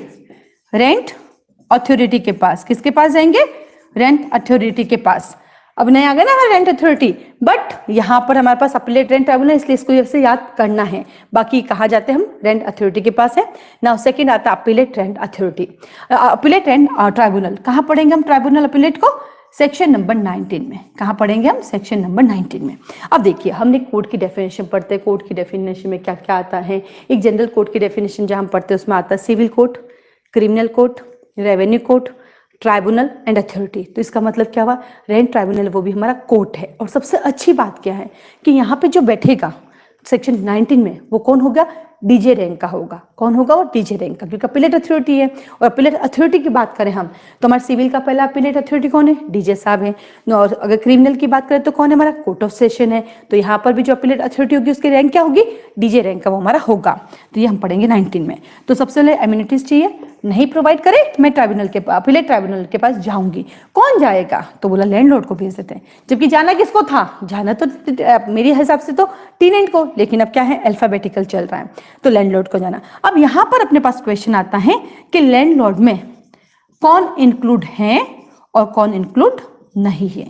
रेंट अथॉरिटी के पास। किसके पास जाएंगे, रेंट अथॉरिटी के पास। अब नहीं आ गया ना रेंट अथॉरिटी, बट यहाँ पर हमारे पास अपीलेट रेंट ट्राइब्यूनल, इसलिए इसको ऐसे याद करना है, बाकी कहा जाते हैं हम रेंट अथॉरिटी के पास है। नाउ सेकंड आता appellate rent authority, appellate rent tribunal. कहाँ पढ़ेंगे हम ट्राइब्यूनल अपीलेट को, सेक्शन नंबर 19 में। कहाँ पढ़ेंगे हम, सेक्शन नंबर 19 में। अब देखिए हमने कोर्ट की डेफिनेशन पढ़ते हैं, कोर्ट की डेफिनेशन में क्या क्या आता है। एक जनरल कोर्ट की डेफिनेशन जहाँ हम पढ़ते हैं उसमें आता है civil court, criminal court, revenue court, tribunal and authority. तो इसका मतलब क्या हुआ, रेंट ट्राइब्यूनल वो भी हमारा कोर्ट है। और सबसे अच्छी बात क्या है कि यहाँ पे जो बैठेगा सेक्शन 19 में वो कौन होगा, डीजे रैंक का होगा। कौन होगा, वो डीजे रैंक का, क्योंकि अपीलेट अथॉरिटी है। और अपीलेट अथॉरिटी की बात करें हम तो हमारे सिविल का पहला अपीलेट अथॉरिटी कौन है, डीजे साहब है। और अगर क्रिमिनल की बात करें तो कौन है, हमारा कोर्ट ऑफ सेशन है। तो यहाँ पर भी जो अपीलेट अथॉरिटी होगी उसकी रैंक क्या होगी, डीजे रैंक का वो हमारा होगा। तो ये हम पढ़ेंगे 19 में। तो सबसे पहले एम्यूनिटीज चाहिए, नहीं प्रोवाइड करे मैं ट्राइब्यूनल के अपीलेट ट्राइब्यूनल के पास जाऊंगी। कौन जाएगा, तो बोला लैंडलॉर्ड को भेज देते हैं। जबकि जाना किसको था, जाना तो मेरे हिसाब से तो टेनेंट को, लेकिन अब क्या है अल्फाबेटिकल चल रहा है, तो लैंडलॉर्ड को जाना। अब यहां पर अपने पास क्वेश्चन आता है कि लैंडलॉर्ड में कौन इंक्लूड है और कौन इंक्लूड नहीं है।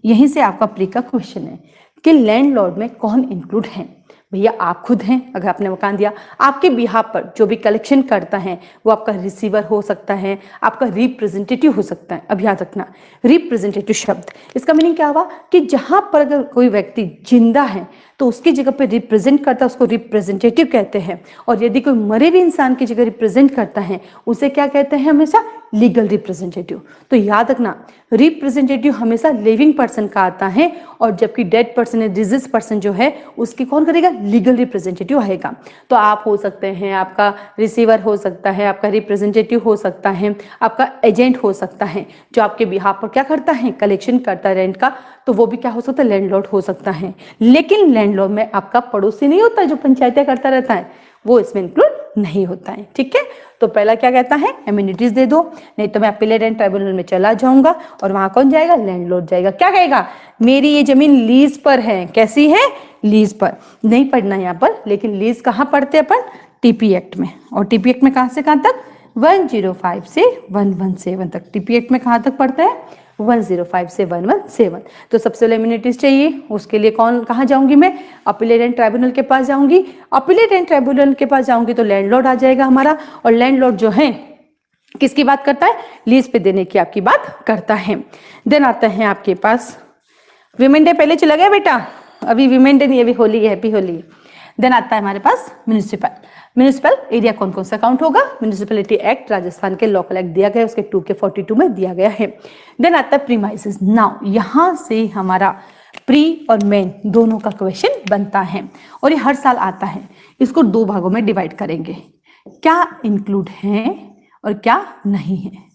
यहीं से आपका प्री का क्वेश्चन है कि लैंडलॉर्ड में कौन इंक्लूड है। भैया आप खुद हैं, अगर आपने मकान दिया, आपके बिहाफ पर जो भी कलेक्शन करता है वो आपका रिसीवर हो सकता है, आपका रिप्रेजेंटेटिव हो सकता है। अब याद रखना रिप्रेजेंटेटिव शब्द, इसका मीनिंग क्या हुआ कि जहां पर अगर कोई व्यक्ति जिंदा है तो उसकी जगह पे रिप्रेजेंट करता है, उसको रिप्रेजेंटेटिव कहते हैं। और यदि कोई मरे हुए इंसान की जगह रिप्रेजेंट करता है उसे क्या कहते हैं, हमेशा लीगल रिप्रेजेंटेटिव। तो याद रखना रिप्रेजेंटेटिव हमेशा लिविंग पर्सन का आता है, और जबकि डेड पर्सन है, डिजीज पर्सन जो है उसकी कौन करेगा, लीगल रिप्रेजेंटेटिव आएगा। तो आप हो सकते हैं, आपका रिसीवर हो सकता है, आपका रिप्रेजेंटेटिव हो सकता है, आपका एजेंट हो सकता है, जो आपके बिहाफ पर क्या करता है, कलेक्शन करता है रेंट का, तो वो भी क्या हो सकता है, लैंडलॉर्ड हो सकता है। लेकिन लैंडलॉर्ड में आपका पड़ोसी नहीं होता जो पंचायतें करता रहता है, वो इसमें इंक्लूड नहीं होता है। ठीक है, तो पहला क्या कहता है, एम्यूनिटीज दे दो, नहीं तो मैं अपीलेट एंड ट्राइब्यूनल में चला जाऊंगा और वहां कौन जाएगा, लैंडलॉर्ड जाएगा। क्या कहेगा, मेरी ये जमीन लीज पर है। कैसी है, लीज पर। नहीं पढ़ना यहाँ पर, लेकिन लीज कहाँ पढ़ते हैं अपन, टीपी एक्ट में। और टीपी एक्ट में कहां से कहां तक, 105 से 117 तक। टीपी एक्ट में कहां तक पढ़ते हैं, 105 से 117। तो सबसे पहले इम्यूनिटीज चाहिए, उसके लिए कौन, कहाँ जाऊंगी मैं, अपीलेट एंड ट्राइब्यूनल के पास जाऊंगी। अपीलेट एंड ट्राइब्यूनल के पास जाऊंगी तो लैंडलॉर्ड आ जाएगा हमारा, और लैंडलॉर्ड जो है किसकी बात करता है, लीज पे देने की आपकी बात करता है। देन आता है आपके पास वीमेन डे, पहले चला गया बेटा, अभी वीमेन डे नहीं, अभी होली है, हैप्पी होली। देन आता है हमारे पास म्यूनिसिपल। म्यूनिसिपल एरिया कौन कौन सा काउंट होगा, म्यूनिसिपैलिटी एक्ट राजस्थान के लोकल एक्ट दिया गया है, उसके 2 के 42 में दिया गया है। देन आता है प्रीमाइसेस। नाउ यहां से हमारा प्री और मेन दोनों का क्वेश्चन बनता है, और ये हर साल आता है। इसको 2 भागों में डिवाइड करेंगे, क्या इंक्लूड है और क्या नहीं है।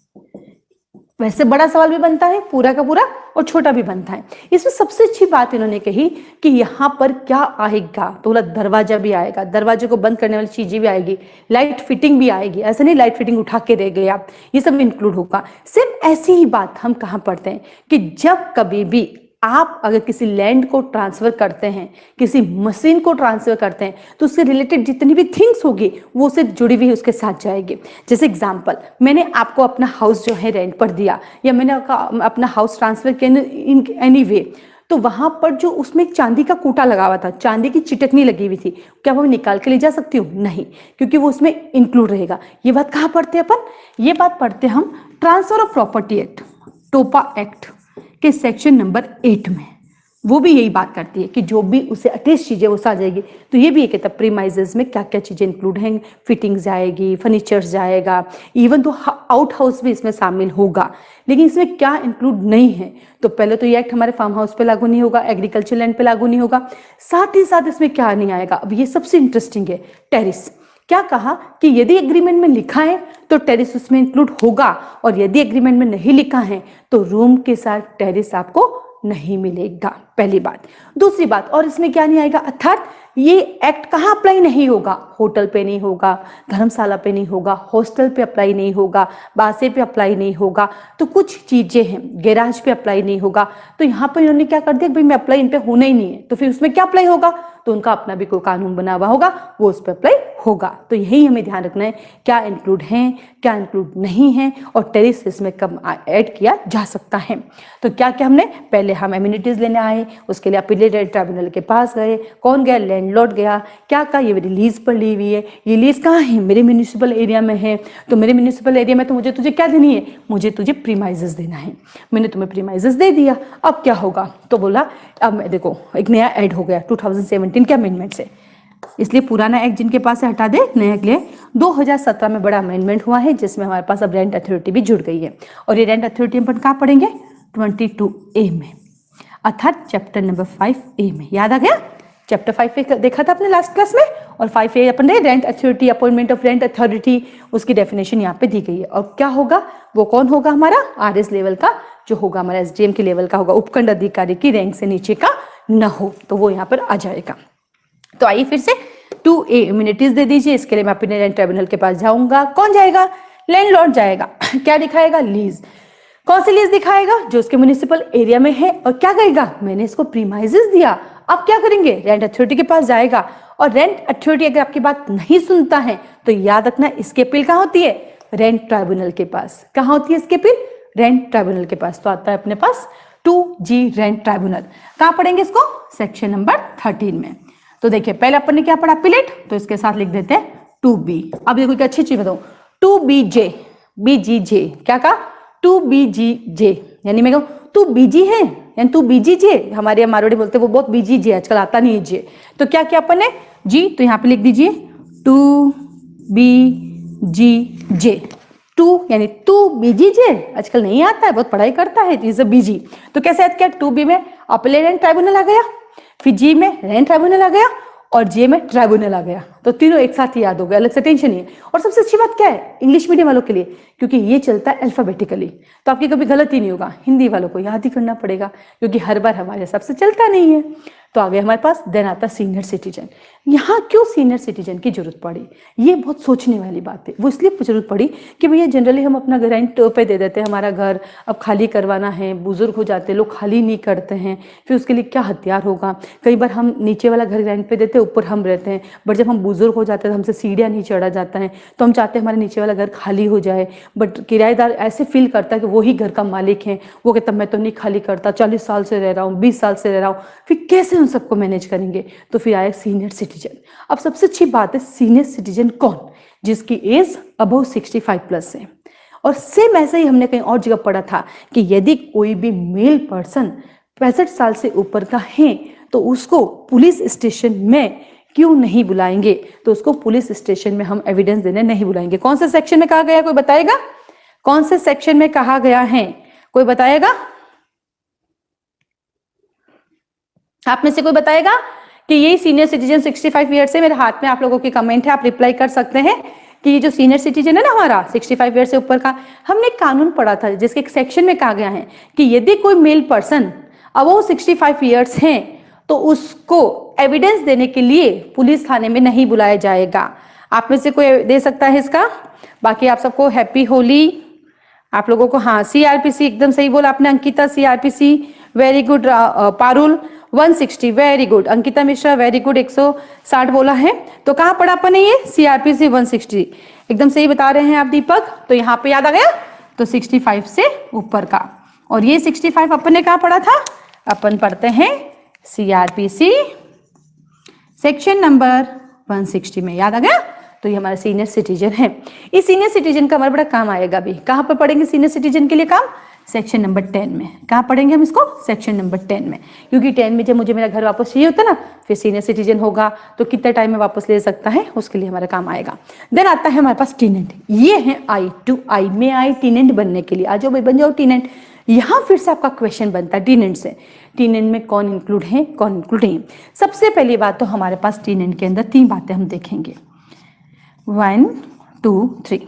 वैसे बड़ा सवाल भी बनता है पूरा का पूरा, और छोटा भी बनता है। इसमें सबसे अच्छी बात इन्होंने कही कि यहाँ पर क्या आएगा, तो बोला दरवाजा भी आएगा, दरवाजे को बंद करने वाली चीजें भी आएगी, लाइट फिटिंग भी आएगी। ऐसे नहीं लाइट फिटिंग उठा के रह गए आप, ये सब इंक्लूड होगा। सेम ऐसी ही बात हम कहाँ पढ़ते हैं कि जब कभी भी आप अगर किसी लैंड को ट्रांसफर करते हैं, किसी मशीन को ट्रांसफर करते हैं, तो उससे रिलेटेड जितनी भी थिंग्स होगी वो उससे जुड़ी हुई उसके साथ जाएगी। जैसे एग्जांपल, मैंने आपको अपना हाउस जो है रेंट पर दिया, या मैंने अपना हाउस ट्रांसफर किया इन एनी वे, तो वहां पर जो उसमें एक चांदी का कूटा लगा हुआ था, चांदी की चिटकनी लगी हुई थी, क्या वो निकाल के ले जा सकती हूँ, नहीं, क्योंकि वो उसमें इंक्लूड रहेगा। ये बात कहाँ पढ़ते हैं अपन, ये बात पढ़ते हैं हम ट्रांसफर ऑफ प्रॉपर्टी एक्ट, टोपा एक्ट के सेक्शन नंबर 8 में। वो भी यही बात करती है कि जो भी उसे अटैच चीज़ें वो आ जाएगी। तो ये भी एक कहता है प्रीमाइजेस में क्या क्या चीज़ें इंक्लूड हैं, फिटिंग्स जाएगी, फर्नीचर्स जाएगा, इवन तो आउट हाउस भी इसमें शामिल होगा। लेकिन इसमें क्या इंक्लूड नहीं है, तो पहले तो ये एक्ट हमारे फार्म हाउस पे लागू नहीं होगा, एग्रीकल्चर लैंड पे लागू नहीं होगा। साथ ही साथ इसमें क्या नहीं आएगा, अब ये सबसे इंटरेस्टिंग है, टेरिस। क्या कहा कि यदि एग्रीमेंट में लिखा है तो टेरिस उसमें इंक्लूड होगा, और यदि एग्रीमेंट में नहीं लिखा है तो रूम के साथ टेरिस आपको नहीं मिलेगा, पहली बात। दूसरी बात, और इसमें क्या नहीं आएगा, अर्थात ये एक्ट कहाँ अप्लाई नहीं होगा, होटल पे नहीं होगा, धर्मशाला पे नहीं होगा, हॉस्टल पे अप्लाई नहीं होगा, बासे पे अप्लाई नहीं होगा, तो कुछ चीजें हैं, गैराज पे अप्लाई नहीं होगा। तो यहाँ पर इन्होंने क्या कर दिया, भाई मैं अप्लाई इन पे होना ही नहीं है, तो फिर उसमें क्या अप्लाई होगा, तो उनका अपना भी कोई कानून बना हुआ होगा, वो उस पर अप्लाई होगा। तो यही हमें ध्यान रखना है, क्या इंक्लूड है क्या इंक्लूड नहीं है, और टेरिस इसमें कब ऐड किया जा सकता है। तो क्या क्या हमने, पहले हम एम्यूनिटीज लेने आए, उसके लिए अपीलेट ट्राइब्यूनल के पास गए, कौन गया, लैंडलॉर्ड गया, क्या कहा, ये मेरी लीज पर ली हुई है, ये लीज कहाँ है, मेरे म्यूनिसिपल एरिया में है, तो मेरे म्यूनिसिपल एरिया में तो मुझे तुझे क्या देनी है, मुझे तुझे प्रीमाइजेस देना है, मैंने तुम्हें प्रीमाइजेस दे दिया, अब क्या होगा, तो बोला अब देखो एक नया ऐड हो गया 2017 के अमेंडमेंट से, इसलिए पुराना एक्ट जिनके पास है हटा दे, नया के लिए 2017 में बड़ा अमेंडमेंट हुआ है, जिसमें हमारे पास अब रेंट अथॉरिटी भी जुड़ गई है। और ये रेंट अथॉरिटी अपन कहाँ पढ़ेंगे, 22A में, अर्थात चैप्टर नंबर 5A में। याद आ गया, चैप्टर 5A देखा था आपने लास्ट क्लास में, और 5A अपन ने rent authority, appointment of rent authority, उसकी डेफिनेशन यहाँ पे दी गई है। और क्या होगा, वो कौन होगा, हमारा RS लेवल का जो होगा, हमारा SDM के लेवल का होगा, उपखंड अधिकारी की रैंक से नीचे का न हो, तो वो यहाँ पर आ जाएगा। तो आइए फिर से 2A इम्यूनिटीज दे दीजिए, इसके लिए मैं अपने रेंट ट्राइब्यूनल के पास जाऊंगा, कौन जाएगा, लैंडलॉर्ड जाएगा। क्या दिखाएगा, लीज, कौन सी लीज दिखाएगा, जो उसके म्युनिसिपल एरिया में है, और क्या कहेगा, मैंने इसको प्रीमाइजेस दिया, अब क्या करेंगे, रेंट अथॉरिटी के पास जाएगा। और रेंट अथॉरिटी अगर आपकी बात नहीं सुनता है तो याद रखना, इसकी अपील कहाँ होती है, रेंट ट्राइब्यूनल के पास। कहाँ होती है इसकी अपील, रेंट ट्राइब्यूनल के पास। तो आता है अपने पास 2G रेंट ट्राइब्यूनल। कहाँ पढ़ेंगे इसको, सेक्शन नंबर 13 में। तो देखिए पहले अपन ने क्या पढ़ा, अपीलेट, तो इसके साथ लिख देते हैं 2B। अब देखो एक अच्छी चीज बताऊं, 2BJ, BGJ, क्या कहा, 2BGJ, यानी मैं कहूँ तू बीजी है, यानी तू BGJ, हमारे यहाँ मारवाड़ी बोलते हैं वो बहुत बीजी जे, आजकल आता नहीं है जे। तो क्या किया अपन ने, जी, तो यहाँ पे लिख दीजिए 2BGJ, टू यानी तू BGJ, आजकल नहीं आता है, बहुत पढ़ाई करता है, इज अ बीजी। तो कैसे याद किया, 2B में अपीलेट रेंट ट्राइब्यूनल आ गया, फिर G में रेंट ट्राइब्यूनल आ गया, और J में ट्राइब्यूनल आ गया। तो तीनों एक साथ ही याद हो गया, अलग से टेंशन नहीं है। और सबसे अच्छी बात क्या है, इंग्लिश मीडियम वालों के लिए, क्योंकि ये चलता है अल्फाबेटिकली, तो आपकी कभी गलती नहीं होगा। हिंदी वालों को याद ही करना पड़ेगा, क्योंकि हर बार हमारे हिसाब से चलता नहीं है। तो आगे हमारे पास देन आता सीनियर सिटीजन। यहाँ क्यों सीनियर सिटीजन की जरूरत पड़ी, ये बहुत सोचने वाली बात है। वो इसलिए जरूरत पड़ी कि भैया जनरली हम अपना रेंट पे दे देते हैं, हमारा घर अब खाली करवाना है, बुजुर्ग हो जाते हैं लोग, खाली नहीं करते हैं, फिर उसके लिए क्या हथियार होगा। कई बार हम नीचे वाला घर रेंट पे देते हैं, ऊपर हम रहते हैं, बट जब हम बुजुर्ग हो जाते हैं तो हमसे सीढ़ियाँ नहीं चढ़ा जाता है, तो हम चाहते हैं हमारे नीचे वाला घर खाली हो जाए, बट किराएदार ऐसे फील करता है कि वही घर का मालिक है। वो कहता मैं तो नहीं खाली करता, 40 साल से रह रहा हूँ, 20 साल से रह रहा हूँ, फिर कैसे उन सबको मैनेज करेंगे। तो फिर आया सीनियर सिटीजन। अब सबसे अच्छी बात है, सीनियर सिटीजन कौन, जिसकी एज अबव 65+ है। और सेम ऐसे ही हमने कहीं और जगह पढ़ा था कि यदि कोई भी मेल पर्सन 65 साल से ऊपर का है तो उसको पुलिस स्टेशन में क्यों नहीं बुलाएंगे, तो उसको पुलिस स्टेशन में हम एविडेंस देने नहीं बुलाएंगे। कौन से सेक्शन में कहा गया, कोई बताएगा, कौन से सेक्शन में कहा गया है, कोई बताएगा, आप में से कोई बताएगा कि यही सीनियर सिटीजन 65 ईयर से, मेरे हाथ में आप लोगों की कमेंट है, आप रिप्लाई कर सकते हैं कि ये जो सीनियर सिटीजन है ना हमारा 65 ईयर से ऊपर का, हमने कानून पढ़ा था जिसके एक सेक्शन में कहा गया है कि यदि कोई मेल पर्सन अबव 65 ईयर्स हैं तो उसको एविडेंस देने के लिए पुलिस थाने में नहीं बुलाया जाएगा। आप में से कोई दे सकता है इसका। बाकी आप सबको हैप्पी होली, आप लोगों को, हाँ CRPC एकदम सही बोला आपने, Ankita CRPC very good, Parul 160 very good, Ankita Mishra very good 160 बोला है। तो कहाँ पढ़ा अपन ने, ये CRPC 160 एकदम सही बता रहे हैं आप दीपक। तो यहाँ पे याद आ गया, तो 65 से ऊपर का। और ये 65 अपन ने कहाँ पढ़ा था, अपन पढ़ते हैं CRPC सेक्शन नंबर 160 में, याद आ गया। तो ये हमारा सीनियर सिटीजन है। इस सीनियर सिटीजन का हमारा बड़ा काम आएगा भी। कहाँ पर पढ़ेंगे सीनियर सिटीजन के लिए काम, सेक्शन नंबर 10 में। कहाँ पढ़ेंगे हम इसको? सेक्शन नंबर 10 में, क्योंकि 10 में जब मुझे मेरा घर वापस चाहिए होता है ना, फिर सीनियर सिटीजन होगा तो कितना टाइम में वापस ले सकता है, उसके लिए हमारा काम आएगा। देन आता है हमारे पास टीनेंट। ये है I में आई टीनेंट बनने के लिए। आ जाओ भाई, बन जाओ टीनेंट। यहाँ फिर से आपका क्वेश्चन बनता है टीनेंट से, टीनेंट में कौन इंक्लूड है, कौन इंक्लूड नहीं। सबसे पहली बात तो हमारे पास टीनेंट के अंदर 3 बातें हम देखेंगे। 1 2 3।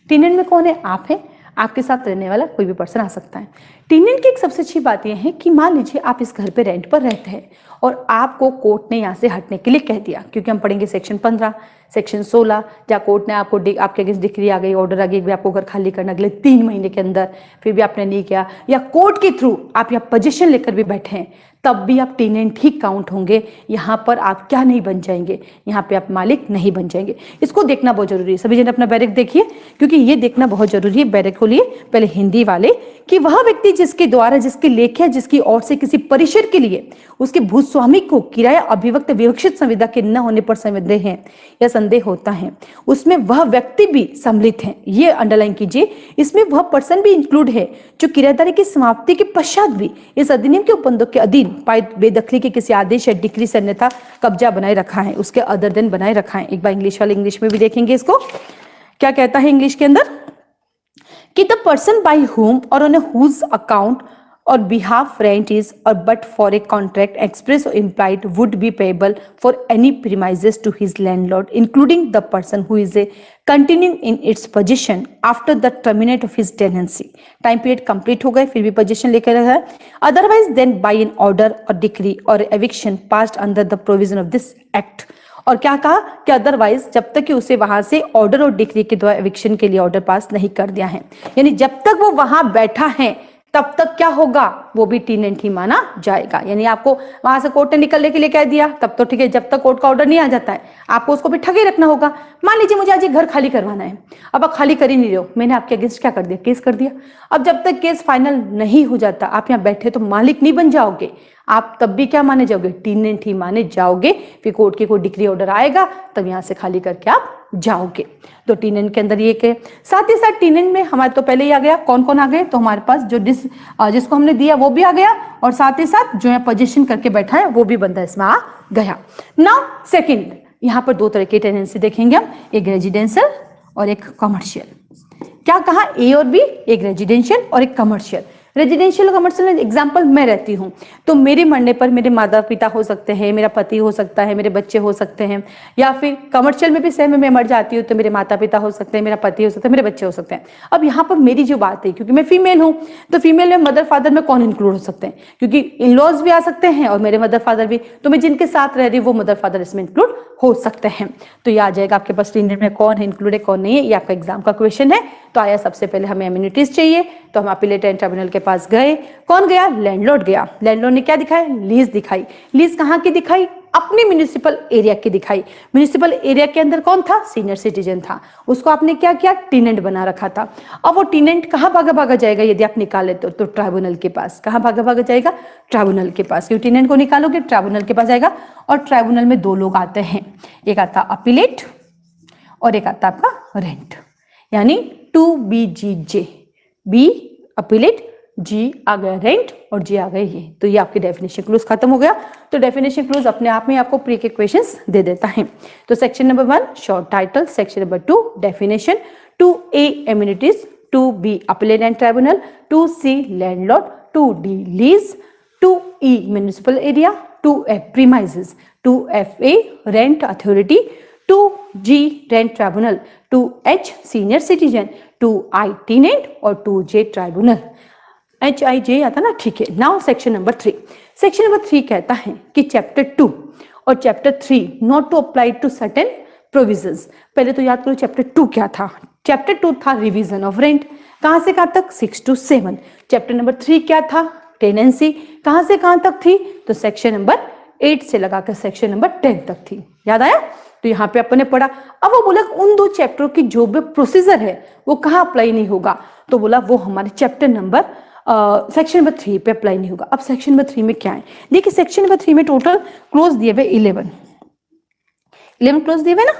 टीनेंट में कौन है? आप है, आपके साथ रहने वाला कोई भी पर्सन आ सकता है। टीनेंट की एक सबसे अच्छी बात यह है कि मान लीजिए आप इस घर पे रेंट पर रहते हैं और आपको कोर्ट ने यहाँ से हटने के लिए कह दिया, क्योंकि हम पढ़ेंगे सेक्शन 15, सेक्शन 16, जहाँ कोर्ट ने आपको आपके अगेंस्ट डिक्री आ गई, ऑर्डर आ गई कि आपको घर खाली करना अगले 3 महीने के अंदर, फिर भी आपने नहीं किया, या कोर्ट के थ्रू आप यहाँ पोजीशन लेकर भी बैठे हैं, तब भी आप टीनेंट ही काउंट होंगे। यहाँ पर आप क्या नहीं बन जाएंगे? यहाँ पे आप मालिक नहीं बन जाएंगे। इसको देखना बहुत जरूरी है। सभी जन अपना बैरक देखिए, क्योंकि ये देखना बहुत जरूरी है। बैरक को लिए पहले हिंदी वाले कि वह व्यक्ति जिसके द्वारा, जिसके लेखे, जिसकी ओर से किसी परिसर के लिए उसके भूस्वामी को किराया अभिव्यक्त विवक्षित संविदा के न होने पर संदेह है या संदेह होता है, उसमें वह व्यक्ति भी सम्मिलित है। ये अंडरलाइन कीजिए, इसमें वह पर्सन भी इंक्लूड है जो किराएदारी की समाप्ति के पश्चात भी इस अधिनियम के उपबंधों के अधीन पाई बेदखली के किसी आदेश या डिक्री से अन्यथा कब्जा बनाए रखा है, उसके अदर देन बनाए रखा है। एक बार इंग्लिश वाले इंग्लिश में भी देखेंगे इसको क्या कहता है इंग्लिश के अंदर, कि द पर्सन बाय हुम और on whose account or behalf rent is or but for a contract express or implied would be payable for any premises to his landlord, including the person who is a continuing in its possession after the terminate of his tenancy. Time period complete हो गए फिर भी position लेकर रहा है, otherwise then by an order और decree और eviction passed under the provision of this act. और क्या कहा कि अदरवाइज जब तक कि उसे वहां से ऑर्डर और डिक्री के द्वारा एविक्शन के लिए ऑर्डर पास नहीं कर दिया है, यानी जब तक वो वहां बैठा है तब तक क्या होगा, वो भी टीनेंट ही माना जाएगा। यानी आपको वहां से कोर्ट ने निकलने के लिए कह दिया तब तो ठीक है, जब तक कोर्ट का ऑर्डर नहीं आ जाता है आपको उसको भी ठगे रखना होगा। मान लीजिए मुझे आज ये घर खाली करवाना है, अब आप खाली कर ही नहीं रहे हो, मैंने आपके अगेंस्ट क्या कर दिया, केस कर दिया। अब जब तक केस फाइनल नहीं हो जाता आप यहाँ बैठे तो मालिक नहीं बन जाओगे, आप तब भी क्या माने जाओगे, टीनेंट ही माने जाओगे। फिर कोर्ट की कोई डिक्री ऑर्डर आएगा तब यहाँ से खाली करके आप जाओगे। तो टीनेंट के अंदर ये के साथ ही साथ टीनेंट में हमारे तो पहले ही आ गया, कौन कौन आ गए, तो हमारे पास जो जिसको हमने दिया वो भी आ गया, और साथ ही साथ जो यहाँ पोजीशन करके बैठा है वो भी बंदा इसमें आ गया। नाउ सेकंड, यहाँ पर 2 तरह की टेनेंसी देखेंगे हम, एक रेजिडेंशियल और एक कमर्शियल। क्या कहा, ए और बी, एक रेजिडेंशियल और एक कमर्शियल। रेजिडेंशियल और कमर्शियल में एग्जांपल मैं रहती हूँ तो मेरे मरने पर मेरे माता पिता हो सकते हैं, मेरा पति हो सकता है, मेरे बच्चे हो सकते हैं, या फिर कमर्शियल में भी सेम, मैं मर जाती हूँ तो मेरे माता पिता हो सकते हैं, मेरा पति हो सकता है, मेरे बच्चे हो सकते हैं। अब यहाँ पर मेरी जो बात है, क्योंकि मैं फीमेल हूँ तो फीमेल में मदर फादर में कौन इंक्लूड हो सकते हैं, क्योंकि इन लॉज भी आ सकते हैं और मेरे मदर फादर भी, तो मैं जिनके साथ रह रही हूँ वो मदर फादर इसमें इंक्लूड हो सकते हैं। तो ये आ जाएगा आपके पास टीनेंट में कौन है इंक्लूड है कौन नहीं है, ये आपका एग्जाम का क्वेश्चन है। तो आया सबसे पहले हमें एम्यूनिटीज चाहिए, तो हम अपीलेट एंड ट्राइब्यूनल के पास गए। कौन गया, लैंडलॉर्ड गया। लैंडलॉर्ड ने क्या दिखाया, लीज दिखाई। लीज कहाँ की दिखाई, अपने म्यूनिसिपल एरिया की दिखाई। म्यूनिसिपल एरिया के अंदर कौन था, सीनियर सिटीजन था, उसको आपने क्या किया, टीनेंट बना रखा था। अब वो टीनेंट कहाँ भागा जाएगा यदि आप निकाले तो ट्राइब्यूनल के पास। कहाँ भागा जाएगा, ट्राइब्यूनल के पास, क्योंकि टीनेंट को निकालोगे ट्राइब्यूनल के पास जाएगा। और ट्राइब्यूनल में 2 लोग आते हैं, एक आता अपीलेट और एक आता आपका रेंट, यानी 2BGJ, बी अपीलेट, जी आ गया रेंट और जी आ गए ये। तो ये आपकी डेफिनेशन क्लूज खत्म हो गया। तो डेफिनेशन क्लूज अपने आप में आपको प्री के क्वेश्चंस दे देता है। तो section number 1 short title, section number 2 definition, 2A amenities, 2B appellate and tribunal, 2C landlord, 2D lease, 2E municipal area, 2F premises, 2FA rent authority, 2G rent tribunal, 2H senior citizen, 2I tenant और 2J tribunal. HIJ आता ना, ठीक है। Now section number 3। Section number 3 कहता है कि chapter 2 और chapter 3 not to apply to certain provisions. पहले तो याद करो चैप्टर 2 क्या था। चैप्टर 2 था रिवीजन ऑफ रेंट, कहां से कहां तक, 6 to 7। चैप्टर नंबर 3 क्या था, टेनेंसी, कहां से कहां तक थी, तो सेक्शन नंबर 8 से लगाकर सेक्शन नंबर 10 तक थी। याद आया, तो यहाँ पे अपन ने पढ़ा। अब वो बोला उन 2 चैप्टरों की जो भी प्रोसीजर है वो कहाँ अप्लाई नहीं होगा, तो बोला वो हमारे चैप्टर नंबर सेक्शन नंबर 3 पे अप्लाई नहीं होगा। अब सेक्शन नंबर 3 में क्या है, देखिए सेक्शन नंबर 3 में टोटल क्लोज दिए हुए 11 क्लोज दिए हुए ना।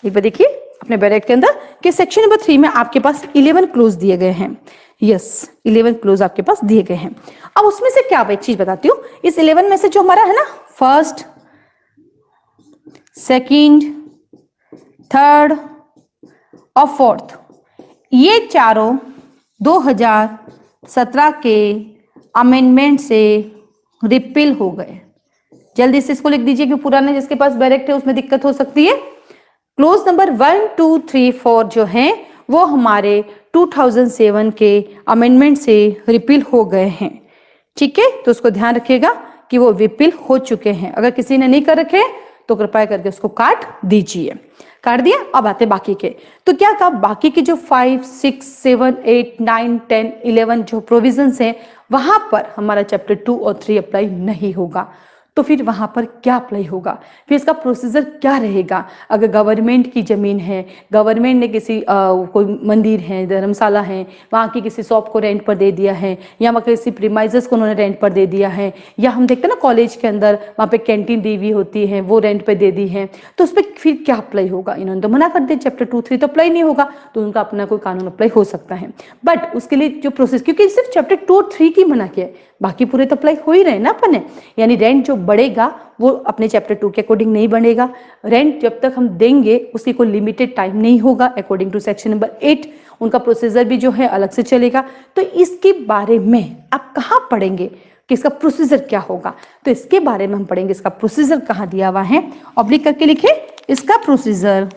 एक बार देखिए अपने बैरेट के अंदर कि सेक्शन नंबर 3 में आपके पास 11 क्लोज दिए गए हैं। यस 11 क्लोज आपके पास दिए गए हैं। अब उसमें से क्या एक चीज बताती हूँ, इस 11 में से जो हमारा है ना फर्स्ट, सेकंड, थर्ड और फोर्थ, ये चारों 2017 के अमेंडमेंट से रिपील हो गए। जल्दी से इसको लिख दीजिए कि पुराने जिसके पास डायरेक्ट है उसमें दिक्कत हो सकती है। क्लोज नंबर 1, 2, 3, 4 जो हैं वो हमारे 2007 के अमेंडमेंट से रिपील हो गए हैं। ठीक है, तो उसको ध्यान रखिएगा कि वो रिपील हो चुके हैं। अगर किसी ने नहीं कर रखे तो कृपया करके उसको काट दीजिए। काट दिया। अब आते बाकी के। तो क्या कहा, बाकी के जो 5, 6, 7, 8, 9, 10, 11 जो प्रोविजंस हैं वहां पर हमारा चैप्टर 2 और 3 अप्लाई नहीं होगा। तो फिर वहां पर क्या अप्लाई होगा, फिर इसका प्रोसीजर क्या रहेगा। अगर गवर्नमेंट की जमीन है, गवर्नमेंट ने किसी कोई मंदिर है, धर्मशाला है, वहाँ की किसी शॉप को रेंट पर दे दिया है, या वहाँ किसी प्रीमाइजेस को उन्होंने रेंट पर दे दिया है, या हम देखते हैं ना कॉलेज के अंदर वहाँ पे कैंटीन दी हुई होती है वो रेंट पे दे दी है, तो उस पर फिर क्या अप्लाई होगा। इन्होंने तो मना कर दिया चैप्टर 2, 3 तो अप्लाई नहीं होगा, तो उनका अपना कोई कानून अप्लाई हो सकता है। बट उसके लिए जो प्रोसेस, क्योंकि सिर्फ चैप्टर 2 और 3 की मना किया है, बाकी पूरे तो अप्लाई हो ही रहे ना अपन ने। यानी रेंट जो बढ़ेगा वो अपने चैप्टर 2 के अकॉर्डिंग नहीं बढ़ेगा। रेंट जब तक हम देंगे उसकी कोई लिमिटेड टाइम नहीं होगा अकॉर्डिंग टू सेक्शन नंबर 8। उनका प्रोसीजर भी जो है अलग से चलेगा। तो इसके बारे में आप कहाँ पढ़ेंगे कि इसका प्रोसीजर क्या होगा, तो इसके बारे में हम पढ़ेंगे। इसका प्रोसीजर कहाँ दिया हुआ है, ऑब्लिक करके लिखे, इसका प्रोसीजर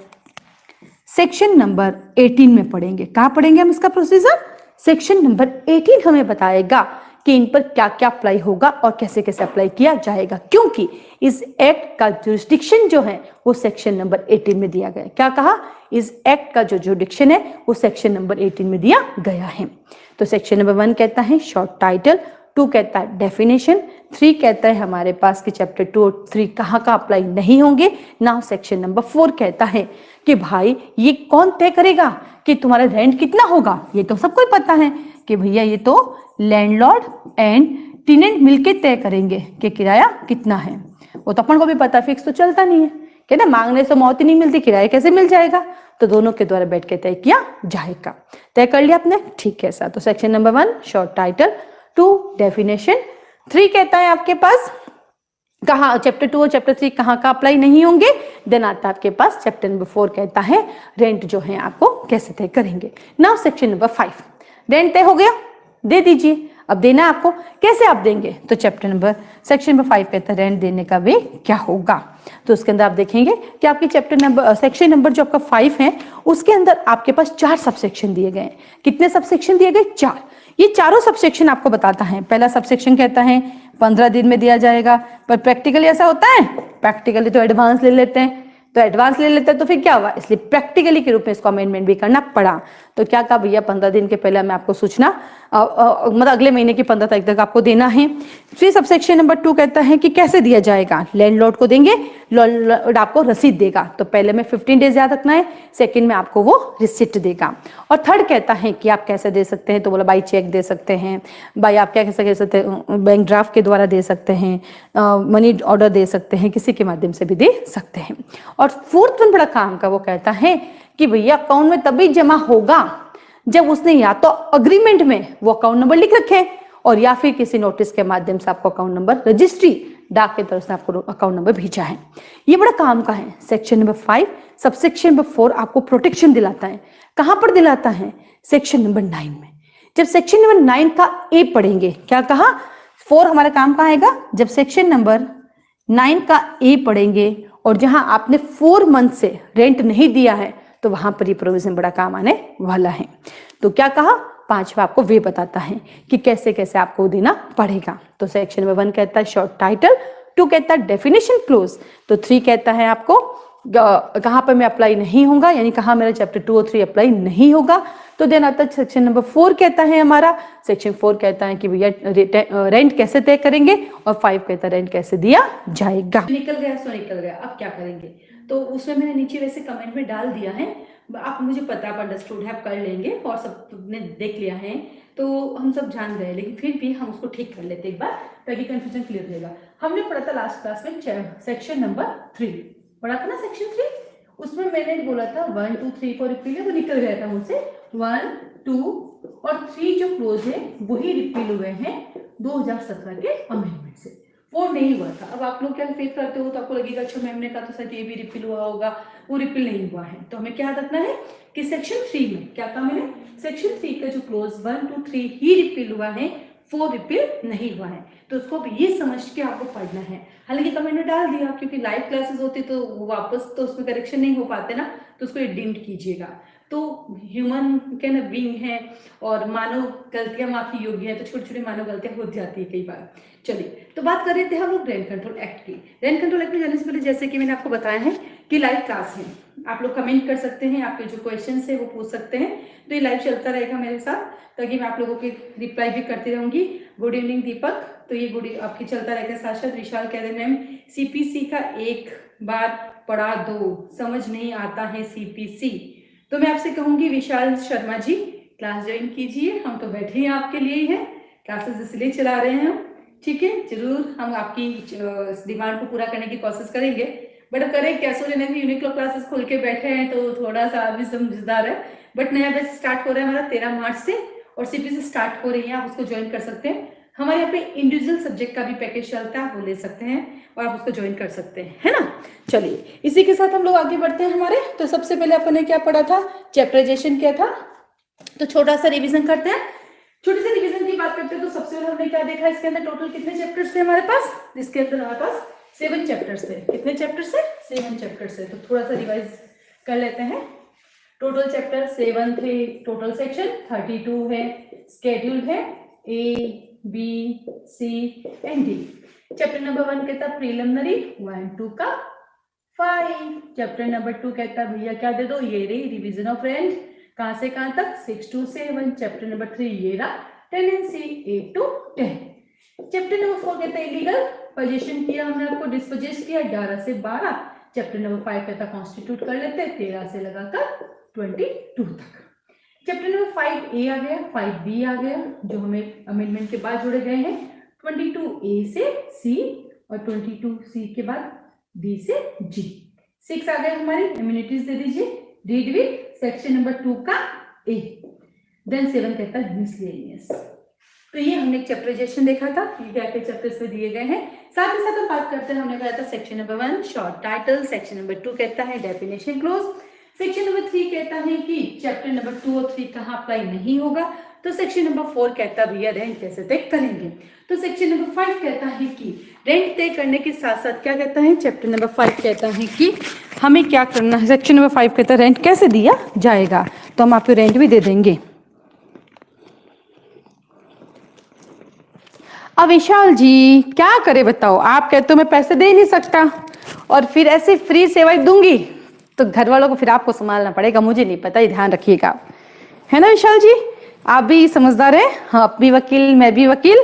सेक्शन नंबर 18 में पढ़ेंगे। कहाँ पढ़ेंगे हम इसका प्रोसीजर, सेक्शन नंबर 18 हमें बताएगा कि इन पर क्या क्या अप्लाई होगा और कैसे कैसे अप्लाई किया जाएगा, क्योंकि इस एक्ट का जुरिस्डिक्शन जो है वो सेक्शन नंबर 18 में दिया गया है। क्या कहा, इस एक्ट का जो जुरिस्डिक्शन है वो सेक्शन नंबर 18 में दिया गया है। तो सेक्शन नंबर 1 कहता है शॉर्ट टाइटल, 2 कहता है डेफिनेशन, 3 कहता है हमारे पास कि चैप्टर 2 और 3 कहाँ का अप्लाई नहीं होंगे। नाउ सेक्शन नंबर 4 कहता है कि भाई ये कौन तय करेगा कि तुम्हारा रेंट कितना होगा। ये तो सबको ही पता है कि भैया ये तो लैंडलॉर्ड एंड टेनेंट मिलके तय करेंगे कि किराया कितना है। वो तो अपन को भी पता, फिक्स तो चलता नहीं है कि ना, मांगने से मौत ही नहीं मिलती, किराया कैसे मिल जाएगा। तो दोनों के द्वारा बैठ के तय किया जाएगा। तय कर लिया आपने, ठीक है सर। तो section number 1 short title, 2 definition, 3 कहता है आपके पास कहाँ चैप्टर 2 और चैप्टर 3 कहाँ का अप्लाई नहीं होंगे। देन आता है आपके पास चैप्टर नंबर 4 कहता है रेंट जो है आपको कैसे तय करेंगे। नाउ सेक्शन नंबर 5, रेंट तय हो गया, दे दीजिए। अब देना आपको, कैसे आप देंगे, तो सेक्शन नंबर 5 कहता है रेंट देने का वे क्या होगा। तो उसके अंदर आप देखेंगे कि आपके सेक्शन नंबर जो आपका 5 है उसके अंदर आपके पास 4 सबसेक्शन दिए गए हैं। कितने सबसेक्शन दिए गए, 4। ये चारों सबसेक्शन आपको बताता है। पहला सबसेक्शन कहता है 15 दिन में दिया जाएगा, पर प्रैक्टिकली ऐसा होता है, प्रैक्टिकली तो एडवांस ले लेते हैं, तो फिर क्या हुआ, इसलिए प्रैक्टिकली के रूप में इसको अमेंडमेंट भी करना पड़ा। तो क्या कहा भैया 15 दिन के पहले मैं आपको सूचना मतलब अगले महीने की 15 तारीख तक आपको देना है। फिर सबसेक्शन नंबर 2 कहता है कि कैसे दिया जाएगा, लैंडलॉर्ड को देंगे, लैंडलॉर्ड आपको रसीद देगा। तो पहले में 15 डेज याद रखना है, सेकंड में आपको वो रिसिप्ट देगा। और थर्ड कहता है कि आप कैसे दे सकते हैं, तो बोला बाई चेक दे सकते हैं, बाई आप क्या कैसे कह सकते हैं, बैंक ड्राफ्ट के द्वारा दे सकते हैं, मनी ऑर्डर दे सकते हैं, किसी के माध्यम से भी दे सकते हैं। और फोर्थ वन बड़ा काम का वो कहता है कि भैया अकाउंट में तभी जमा होगा जब उसने या तो अग्रीमेंट में वो अकाउंट नंबर लिख रखे और या फिर किसी नोटिस के माध्यम से आपको अकाउंट नंबर रजिस्ट्री डाक के तरफ से आपको अकाउंट नंबर भेजा है। ये बड़ा काम का है। सेक्शन नंबर 5 सबसेक्शन नंबर 4 आपको प्रोटेक्शन दिलाता है। कहां पर दिलाता है, सेक्शन नंबर 9 में। जब सेक्शन नंबर 9 का ए पढ़ेंगे, क्या कहा, 4 हमारा काम कहाँ आएगा, जब सेक्शन नंबर 9 का ए पढ़ेंगे और जहां आपने 4 मंथ से रेंट नहीं दिया है तो वहां पर ये प्रोविजन बड़ा काम आने वाला है। तो क्या कहा, 5वां आपको वे बताता है कि कैसे कैसे आपको देना पड़ेगा। तो सेक्शन नंबर 1 कहता है शॉर्ट टाइटल, 2 कहता है डेफिनेशन क्लोज, तो 3 कहता है आपको कहां पर मैं अप्लाई नहीं होगा, यानी कहां मेरा चैप्टर 2 और 3 अप्लाई नहीं होगा। तो देन आता है सेक्शन नंबर 4 कहता है हमारा, सेक्शन 4 कहता है कि भैया रेंट कैसे तय करेंगे, और 5 कहता है रेंट कैसे दिया जाएगा। निकल गया सो निकल गया, अब क्या करेंगे। तो उसमें मैंने नीचे वैसे कमेंट में डाल दिया है, आप मुझे पता आप अंडरस्टूड है, आप कर लेंगे और सबने देख लिया है, तो हम सब जान गए, लेकिन फिर भी हम उसको ठीक कर लेते एक बार ताकि कंफ्यूजन क्लियर रहेगा। हमने पढ़ा था लास्ट क्लास में सेक्शन नंबर 3 पढ़ा था ना, सेक्शन 3, उसमें मैंने बोला था 1 2 3 4 रिपीट है, वो निकल गया था मुझसे 1 2 और 3 जो क्लोज है वही रिपील हुए हैं 2017 के अमेंडमेंट से। 4 नहीं हुआ था। अब आप लोग क्या फेस करते हो तो आपको लगेगा अच्छा मैम ने कहा तो शायद ये भी रिपील हुआ होगा, वो रिपील नहीं हुआ है। तो हमें क्या याद रखना है कि सेक्शन 3 में क्या कहा मैंने, सेक्शन 3 का जो क्लोज 1 to 3 ही रिपील हुआ है, 4 रिपील नहीं हुआ है। तो उसको अब ये समझ के आपको पढ़ना है। हालांकि कमेंट में डाल दिया क्योंकि लाइव क्लासेस होती तो वापस तो उसमें करेक्शन नहीं हो पाते ना, तो उसको डिम्ड कीजिएगा। तो ह्यूमन के ना बीइंग है और मानव गलतियां माफी योग्य है, तो छोटी छोटी मानव गलतियां हो जाती है कई बार। चलिए तो बात कर रहे थे हम लोग रेंट कंट्रोल एक्ट की। रेंट कंट्रोल एक्ट में जाने से पहले जैसे कि मैंने आपको बताया है कि लाइव क्लास है, आप लोग कमेंट कर सकते हैं, आपके जो क्वेश्चन है वो पूछ सकते हैं। तो ये लाइव चलता रहेगा मेरे साथ ताकि मैं आप लोगों के रिप्लाई भी करती रहूंगी। गुड इवनिंग दीपक, तो ये गुड आपकी चलता रहेगा साथ साथ। विशाल कह रहे मैम सीपीसी का एक बार पढ़ा दो, समझ नहीं आता है सीपीसी। तो मैं आपसे कहूंगी विशाल शर्मा जी क्लास ज्वाइन कीजिए, हम तो बैठे हैं आपके लिए ही है, क्लासेस इसलिए चला रहे हैं हम, ठीक है। जरूर हम आपकी डिमांड को पूरा करने की कोशिश करेंगे, बट करें क्या, सोचे नहीं यूनिक्लो क्लासेस खोल के बैठे हैं तो थोड़ा सा अभी समझदार है। बट नया बैच स्टार्ट हो रहा है हमारा 13 मार्च से और सीपीसी स्टार्ट हो रही है, आप उसको ज्वाइन कर सकते हैं। हमारे यहाँ पे इंडिविजुअल सब्जेक्ट का भी पैकेज चलता है, आप वो ले सकते हैं और आप उसको ज्वाइन कर सकते हैं, है ना। चलिए इसी के साथ हम लोग आगे बढ़ते हैं हमारे। तो सबसे पहले अपन ने क्या पढ़ा था, चैप्टराइजेशन क्या था, तो छोटा सा रिवीजन करते हैं। छोटे से रिवीजन की बात करते हैं तो सबसे पहले हमने क्या देखा, इसके अंदर टोटल कितने चैप्टर्स थे हमारे पास, इसके अंदर हमारे पास 7 चैप्टर्स थे। कितने चैप्टर्स है, 7 चैप्टर्स है। तो थोड़ा सा रिवाइज कर लेते हैं। टोटल चैप्टर 7 थे, टोटल सेक्शन 32 है, स्केड्यूल है A, B, C and D। Chapter number 1 कहता प्रीलिमिनरी 1 2 का 5। चैप्टर नंबर 2 कहता भैया क्या दे दो, ये रही रिवीजन ऑफ रेंट, कहां से कहां तक 6 to 7। चैप्टर नंबर 3 ये रहा टेनेंसी 8 to 10। चैप्टर नंबर 4 कहता है इलीगल पोजीशन किया हमने आपको, डिस्पोजेस किया 11 से 12। चैप्टर नंबर 5 कहता कॉन्स्टिट्यूट कर लेते 13 से लगाकर 22 तक। चैप्टर नंबर 5A आ गया, 5B आ गया जो हमें अमेंडमेंट के बाद जोड़े गए हैं, 22A से C और 22C के बाद B से G। 6 आ गया हमारी इम्यूनिटीज दे दीजिए, रीड विद सेक्शन नंबर 2 का A। देन 7 कहता है मिसलेनियस। तो ये हमने एक चैप्टराइजेशन देखा था, ये क्या क्या चैप्टर्स में दिए गए हैं। साथ ही साथ हम बात करते हैं, हमने बताया था section number 1 short title, section number 2 कहता है डेफिनेशन क्लोज, सेक्शन नंबर 3 कहता है कि चैप्टर नंबर 2 और 3 कहाँ अप्लाई नहीं होगा, तो सेक्शन नंबर 4 कहता भैया रेंट कैसे तय करेंगे। तो सेक्शन नंबर 5 कहता है कि रेंट तय करने के साथ साथ क्या कहता है, चैप्टर नंबर 5 कहता है कि हमें क्या करना है। सेक्शन नंबर 5 कहता है रेंट कैसे दिया जाएगा, तो हम आपको रेंट भी दे देंगे। अब विशाल जी क्या करे बताओ, आप कहते हो मैं पैसे दे नहीं सकता और फिर ऐसे फ्री सेवाएं दूंगी तो घर वालों को फिर आपको संभालना पड़ेगा, मुझे नहीं पता, ये ध्यान रखिएगा, है ना विशाल जी। आप भी समझदार है, हाँ आप भी वकील मैं भी वकील,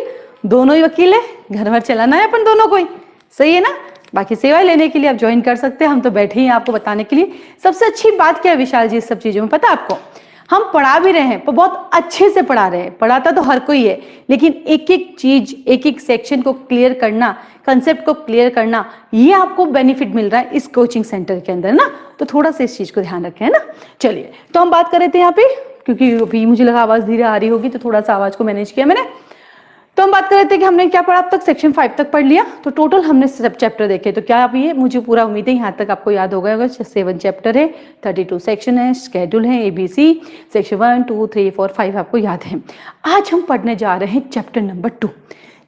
दोनों ही वकील है, घर भर चलाना है अपन दोनों को ही, सही है ना। बाकी सेवाएं लेने के लिए आप ज्वाइन कर सकते हैं, हम तो बैठे ही हैं आपको बताने के लिए। सबसे अच्छी बात क्या है विशाल जी इस सब चीजों में, पता है आपको, हम पढ़ा भी रहे हैं, बहुत अच्छे से पढ़ा रहे हैं, पढ़ाता तो हर कोई है, लेकिन एक एक चीज एक एक सेक्शन को क्लियर करना, कंसेप्ट को क्लियर करना, ये आपको बेनिफिट मिल रहा है इस कोचिंग सेंटर के अंदर ना। तो थोड़ा सा इस चीज को ध्यान रखें, है ना। चलिए तो हम बात कर रहे थे यहाँ पे, क्योंकि अभी मुझे लगा आवाज धीरे आ रही होगी तो थोड़ा सा आवाज को मैनेज किया मैंने। तो हम बात कर रहे थे कि हमने क्या पढ़ा अब तक, सेक्शन 5 तक पढ़ लिया। तो टोटल हमने सब चैप्टर देखे, तो क्या अभी ये मुझे पूरा उम्मीद है यहाँ तक आपको याद हो गया होगा। 7 चैप्टर है, 32 सेक्शन है, शेड्यूल है ABC, सेक्शन 1 2 3 4 5 आपको याद है। आज हम पढ़ने जा रहे हैं चैप्टर नंबर 2।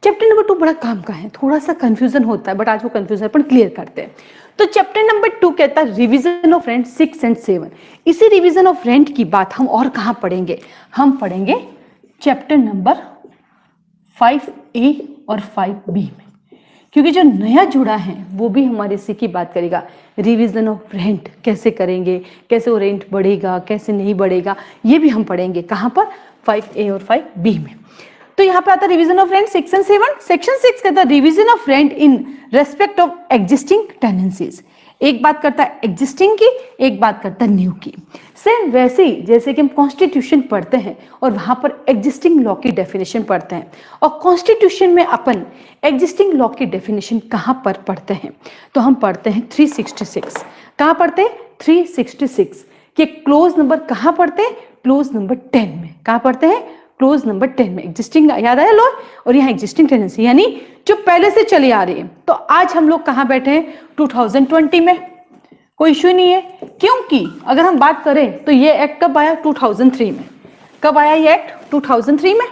चैप्टर नंबर 2 बड़ा काम का है, थोड़ा सा कंफ्यूजन होता है, बट आज वो कंफ्यूजन अपन क्लियर करते हैं। तो चैप्टर नंबर 2 कहता है रिवीजन ऑफ रेंट 6 and 7। इसी रिवीजन ऑफ रेंट की बात हम और कहाँ पढ़ेंगे, हम पढ़ेंगे चैप्टर नंबर 5A और 5B में, क्योंकि जो नया जुड़ा है वो भी हमारे इसी की बात करेगा। रिवीजन ऑफ रेंट कैसे करेंगे, कैसे वो रेंट बढ़ेगा कैसे नहीं बढ़ेगा, ये भी हम पढ़ेंगे कहाँ पर, 5A और 5B में। तो यहाँ पे आता है रिवीजन ऑफ रेंट 6 and 7। सेक्शन 6 कहता है revision of rent in respect of existing tenancies. एक बात करता है एग्जिस्टिंग की, एक बात करता है न्यू की। सेम वैसे ही जैसे कि हम कॉन्स्टिट्यूशन पढ़ते हैं और वहां पर एग्जिस्टिंग लॉ की डेफिनेशन पढ़ते हैं, और कॉन्स्टिट्यूशन में अपन एग्जिस्टिंग लॉ की डेफिनेशन कहाँ पर पढ़ते हैं, तो हम पढ़ते हैं 366। कहाँ पढ़ते हैं 366 के क्लोज नंबर कहाँ पढ़ते हैं, क्लोज नंबर 10 में। कहाँ पढ़ते हैं क्लोज नंबर 10 में एग्जिस्टिंग याद आया लो, और यहाँ एग्जिस्टिंग टेनेंसी यानी जो पहले से चली आ रही है। तो आज हम लोग कहाँ बैठे हैं 2020 में, कोई इश्यू नहीं है, क्योंकि अगर हम बात करें तो ये एक्ट कब आया 2003 में। कब आया ये एक्ट 2003 में,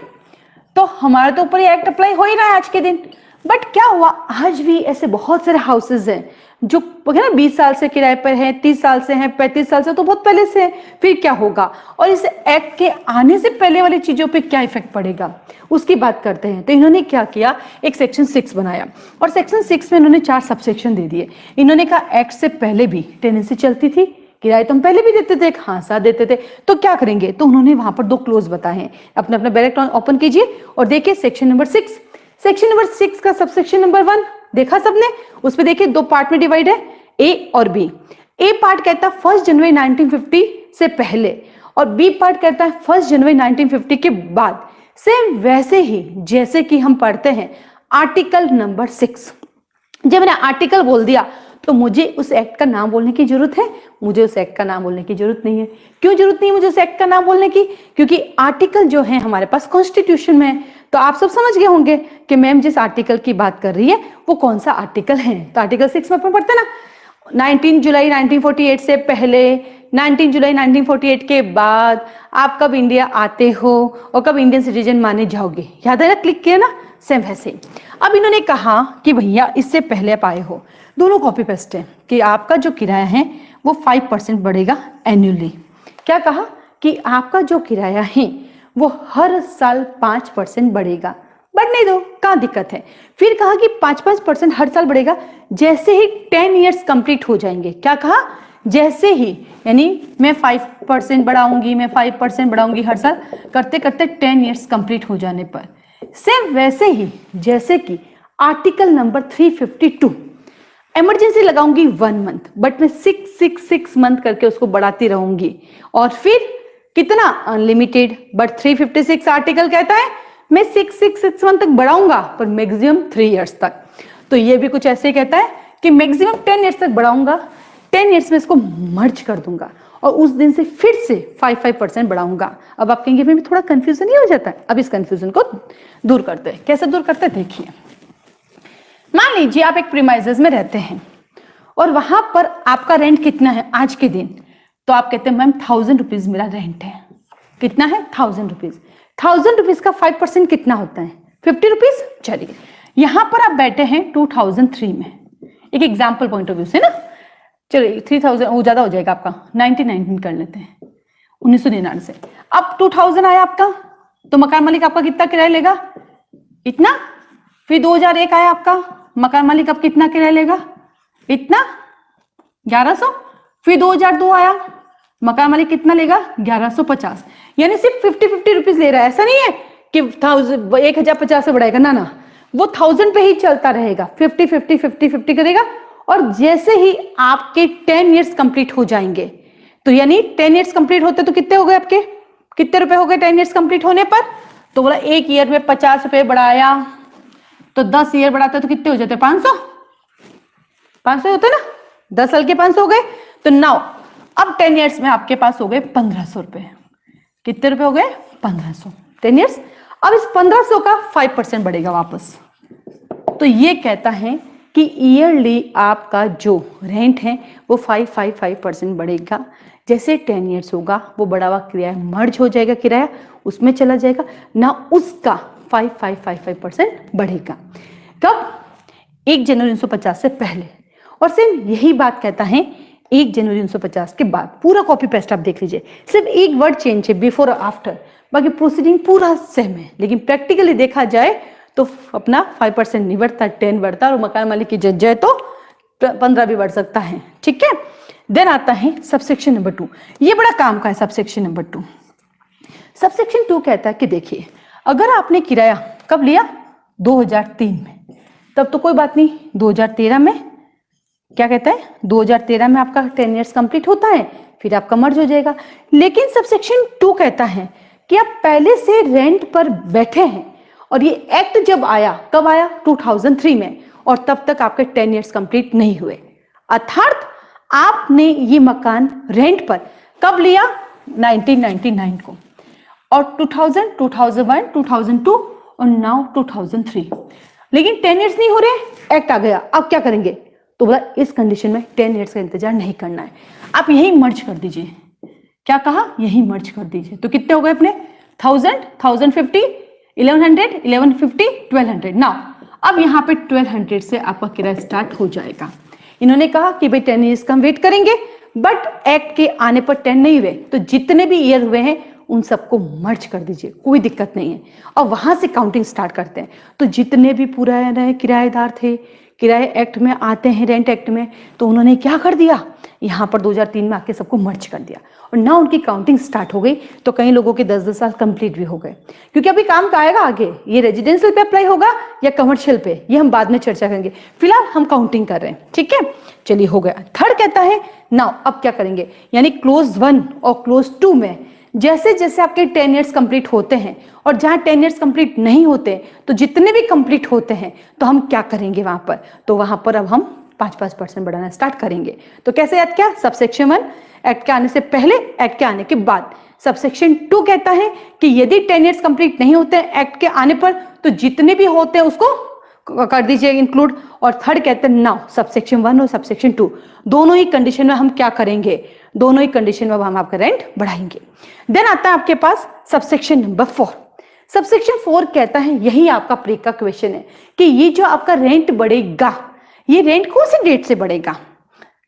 तो हमारे तो ऊपर ये एक्ट अप्लाई हो ही रहा है आज के दिन। बट क्या हुआ, आज भी ऐसे बहुत सारे हाउसेज हैं जो है ना 20 साल से किराए पर हैं, 30 साल से हैं, 35 साल से, तो बहुत पहले से है। फिर क्या होगा और इस एक्ट के आने से पहले वाली चीजों पे क्या इफेक्ट पड़ेगा उसकी बात करते हैं। तो इन्होंने क्या किया, एक सेक्शन 6 बनाया और सेक्शन 6 में इन्होंने 4 सबसेक्शन दे दिए। इन्होंने कहा एक्ट से पहले भी टेनेंसी चलती थी, किराए तो हम पहले भी देते थे, एक हादसा देते थे, तो क्या करेंगे, तो उन्होंने वहां पर 2 क्लोज बताए हैं। अपना अपना बैलेट ओपन कीजिए और देखिए सेक्शन नंबर 6। सेक्शन नंबर 6 का सबसेक्शन नंबर 1 देखा सबने, उस पे देखिए 2 पार्ट में डिवाइड है, ए और बी। ए पार्ट कहता है 1 जनवरी 1950 से पहले और बी पार्ट कहता है 1 जनवरी 1950 के बाद। सेम वैसे ही जैसे कि हम पढ़ते हैं आर्टिकल नंबर 6। जब मैंने आर्टिकल बोल दिया तो मुझे उस एक्ट का नाम बोलने की जरूरत है, मुझे उस एक्ट का नाम बोलने की जरूरत नहीं है। क्यों जरूरत नहीं है मुझे उस एक्ट का नाम बोलने की, क्योंकि आर्टिकल जो है हमारे पास कॉन्स्टिट्यूशन में है। तो आप सब समझ गए होंगे कि मैम जिस आर्टिकल की बात कर रही है वो कौन सा आर्टिकल है। तो आर्टिकल 6 में अपन पढ़ते हैं ना, 19 जुलाई 1948 से पहले, 19 जुलाई 1948 के बाद आप कब इंडिया आते हो और कब इंडियन सिटीजन माने जाओगे, याद आया, क्लिक किया ना, सेम वैसे। अब इन्होंने कहा कि भैया इससे पहले आप आए हो, दोनों कॉपी पेस्ट है कि आपका जो किराया है वो 5% बढ़ेगा एनुअली। क्या कहा कि आपका जो किराया है वो हर साल 5% बढ़ेगा, बढ़ने दो, कहाँ दिक्कत है। फिर कहा कि 5% हर साल बढ़ेगा जैसे ही 10 ईयर्स कंप्लीट हो जाएंगे। क्या कहा, जैसे ही, यानी मैं 5% बढ़ाऊंगी, मैं 5% बढ़ाऊंगी हर साल, करते करते 10 ईयर्स कंप्लीट हो जाने पर। सेम वैसे ही जैसे कि आर्टिकल नंबर 352, इमरजेंसी लगाऊंगी 1 मंथ, बट मैं 666 मंथ करके उसको बढ़ाती रहूंगी और फिर कितना, अनलिमिटेड। बट 356 आर्टिकल कहता है मैं 666 मंथ तक बढ़ाऊंगा पर मैक्सिमम 3 इयर्स तक। तो ये भी कुछ ऐसे कहता है कि मैक्सिमम 10 इयर्स तक बढ़ाऊंगा, 10 इयर्स में इसको मर्ज कर दूंगा और उस दिन से फिर से 5% बढ़ाऊंगा। अब आप कहेंगे मैं थोड़ा कंफ्यूजन ही हो जाता है। अब इस कंफ्यूजन को दूर करते हैं, कैसे दूर करते हैं देखिए। मान लीजिए आप एक प्रीमाइसेस में रहते हैं और वहां पर आपका रेंट कितना है आज के दिन, तो आप कहते हैं मैम 1000 रुपीज मेरा रेंट है। कितना है, 1000 रुपीज। 1000 रुपीज का 5% कितना होता है, 50 रुपीज। चलिए यहां पर आप बैठे हैं 2003 में, एक एग्जाम्पल पॉइंट ऑफ व्यू से ना। चलिए 3000 वो ज्यादा हो जाएगा आपका, 1919 कर लेते हैं, 1999 से। अब 2000 आया आपका, तो मकान मालिक आपका कितना किराया लेगा, इतना। फिर 2001 आया आपका, मकान मालिक अब कितना किराया लेगा, इतना, 1100। फिर 2002 आया, मकान मालिक कितना लेगा, 1150। यानी सिर्फ 50-50 रुपीज ले रहा है। ऐसा नहीं है कि 1050 से बढ़ाएगा, ना ना, वो 1000 पे ही चलता रहेगा, 50-50 करेगा। और जैसे ही आपके 10 इयर्स कंप्लीट हो जाएंगे, तो यानी 10 इयर्स कंप्लीट होते तो कितने हो गए आपके, कितने रुपए हो गए 10 इयर्स कंप्लीट होने पर, तो बोला 1 ईयर में 50 रुपए बढ़ाया, तो 10 ईयर बढ़ाते तो कितने हो जाते, 500 होते ना, 10 साल के 500 हो गए। तो नाउ अब 10 इयर्स में आपके पास हो गए 1500 रुपए। कितने रुपए हो गए, 1500, 10 इयर्स। अब इस 1500 का 5% बढ़ेगा वापस। तो ये कहता है कि ईयरली आपका जो रेंट है वो 5% बढ़ेगा। जैसे 10 इयर्स होगा वो बढ़ा हुआ किराया मर्ज हो जाएगा, किराया उसमें चला जाएगा ना, उसका 5% बढ़ेगा। कब, 1 जनवरी 1950 से पहले। और सेम यही बात कहता है 1 जनवरी 1950 के बाद। पूरा कॉपी पेस्ट आप देख लीजिए, सिर्फ एक वर्ड चेंज है, बिफोर और आफ्टर, बाकी प्रोसीडिंग पूरा सेम है। लेकिन प्रैक्टिकली देखा जाए तो अपना 5% नहीं बढ़ता, 10 बढ़ता, और मकान मालिक की जज जाए तो 15 भी बढ़ सकता है, ठीक है। देन आता है सबसेक्शन नंबर 2। ये बड़ा काम का है सबसेक्शन नंबर 2। सबसेक्शन 2 कहता है कि देखिए, अगर आपने किराया कब लिया, 2003 में, तब तो कोई बात नहीं, 2013 में क्या कहता है, 2013 में आपका 10 इयर्स कंप्लीट होता है, फिर आपका मर्ज हो जाएगा। लेकिन सबसेक्शन 2 कहता है कि आप पहले से रेंट पर बैठे हैं और ये एक्ट जब आया, कब आया, 2003 में, और तब तक आपके 10 इयर्स कंप्लीट नहीं हुए। अर्थात आपने ये मकान रेंट पर कब लिया, 1999 को, और 2000, 2001, 2002 और नाउ 2003। लेकिन 10 ईयर्स नहीं हो रहे, एक्ट आ गया, अब क्या करेंगे? तो बोला इस कंडीशन में 10 ईयर्स का इंतजार नहीं करना है, आप यही मर्ज कर दीजिए। क्या कहा? यही मर्ज कर दीजिए। तो कितने हो गए अपने? 1000, 1050, 1100, 1150, 1200। नाउ अब यहाँ पे 1200 से आपका किराया स्टार्ट हो जाएगा। इन्होंने कहा कि भाई 10 ईयर्स का हम वेट करेंगे, बट एक्ट के आने पर 10 नहीं हुए, तो जितने भी ईयर हुए हैं उन सबको मर्ज कर दीजिए, कोई दिक्कत नहीं है, और वहां से काउंटिंग स्टार्ट करते हैं। तो जितने भी पुराने किराएदार थे, किराए एक्ट में आते हैं, रेंट एक्ट में, तो उन्होंने क्या कर दिया, यहाँ पर 2003 में आके सबको मर्ज कर दिया और ना उनकी काउंटिंग स्टार्ट हो गई। तो कई लोगों के 10-10 साल कंप्लीट भी हो गए, क्योंकि अभी काम का आएगा आगे, ये रेजिडेंशियल पे अप्लाई होगा या कमर्शियल पे, ये हम बाद में चर्चा करेंगे। फिलहाल हम काउंटिंग कर रहे हैं, ठीक है। चलिए हो गया। थर्ड कहता है नाउ अब क्या करेंगे, यानी क्लोज 1 और क्लोज 2 में जैसे जैसे आपके 10 ईयर्स कंप्लीट होते हैं, और जहां 10 ईयर्स कंप्लीट नहीं होते, तो जितने भी कंप्लीट होते हैं तो हम क्या करेंगे वहां पर, तो वहां पर अब हम 5-5% बढ़ाना स्टार्ट करेंगे। तो कैसे याद किया? सबसेक्शन 1 एक्ट के आने से पहले, एक्ट के आने के बाद। सबसेक्शन 2 कहता है कि यदि 10 ईयर्स कंप्लीट नहीं होते हैं एक्ट के आने पर, तो जितने भी होते हैं उसको कर दीजिए इंक्लूड। और थर्ड कहते हैं नाउ सबसेक्शन 1 और सबसेक्शन 2 दोनों ही कंडीशन में हम क्या करेंगे, दोनों ही कंडीशन में हम आपका रेंट बढ़ाएंगे। देन आता है आपके पास सबसेक्शन नंबर 4। सबसेक्शन 4 कहता है, यही आपका प्री का क्वेश्चन है, कि ये जो आपका रेंट बढ़ेगा, ये रेंट कौन सी डेट से बढ़ेगा?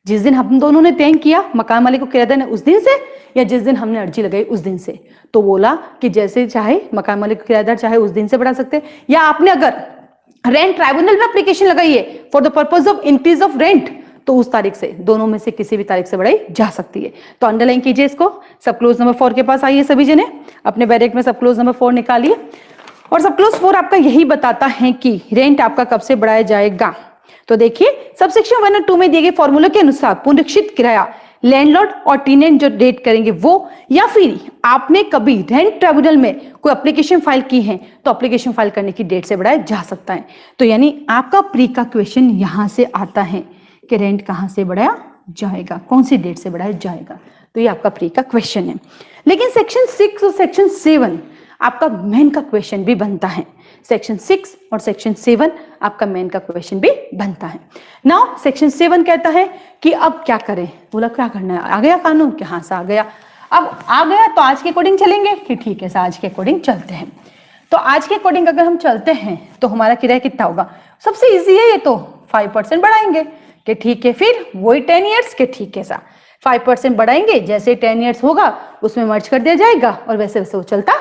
जिस दिन हम दोनों ने तय किया मकान मालिक को किराया देना उस दिन से, या जिस दिन हमने अर्जी लगाई उस दिन से? तो बोला कि जैसे चाहे मकान मालिक को किराएदार चाहे उस दिन से बढ़ा सकते हैं, या आपने अगर रेंट ट्राइब्यूनल में एप्लीकेशन लगाई है for the purpose of increase of rent, तो उस तारीख से, दोनों में से किसी भी तारीख से बढ़ाई जा सकती है। तो अंडरलाइन कीजिए इसको। सब क्लोज नंबर 4 के पास आइए सभी जने, अपने बैरेक में सब क्लोज नंबर 4 निकालिए। और सब क्लोज 4 आपका यही बताता है कि रेंट आपका कब से बढ़ाया जाएगा। तो देखिए सबसेक्शन 1 और 2 में दिए गए फॉर्मूले के अनुसार पुनरीक्षित किराया लैंडलॉर्ड और टेनेंट जो डेट करेंगे वो, या फिर आपने कभी रेंट ट्राइब्यूनल में कोई एप्लीकेशन फाइल की है तो एप्लीकेशन फाइल करने की डेट से बढ़ाया जा सकता है। तो यानी आपका प्री का क्वेश्चन यहां से आता है कि रेंट कहां से बढ़ाया जाएगा, कौन सी डेट से बढ़ाया जाएगा। तो ये आपका प्री का क्वेश्चन है। लेकिन सेक्शन 6 और सेक्शन 7 आपका मेन का क्वेश्चन भी बनता है। सेक्शन 6 और सेक्शन 7 आपका मेन का क्वेश्चन भी बनता है। नाउ सेक्शन 7 कहता है कि अब क्या करें। बोला क्या करना है, आ गया कानून, कहां से आ गया? अब आ गया तो आज के अकॉर्डिंग चलेंगे कि ठीक है सर आज के अकॉर्डिंग चलते हैं। तो आज के अकॉर्डिंग अगर हम चलते हैं तो हमारा किराया कितना होगा? सबसे इजी है ये तो, 5% बढ़ाएंगे कि ठीक है, फिर वही 10 ईयर्स के ठीक है सर 5% बढ़ाएंगे, जैसे 10 ईयर्स होगा उसमें मर्ज कर दिया जाएगा और वैसे वैसे वो चलता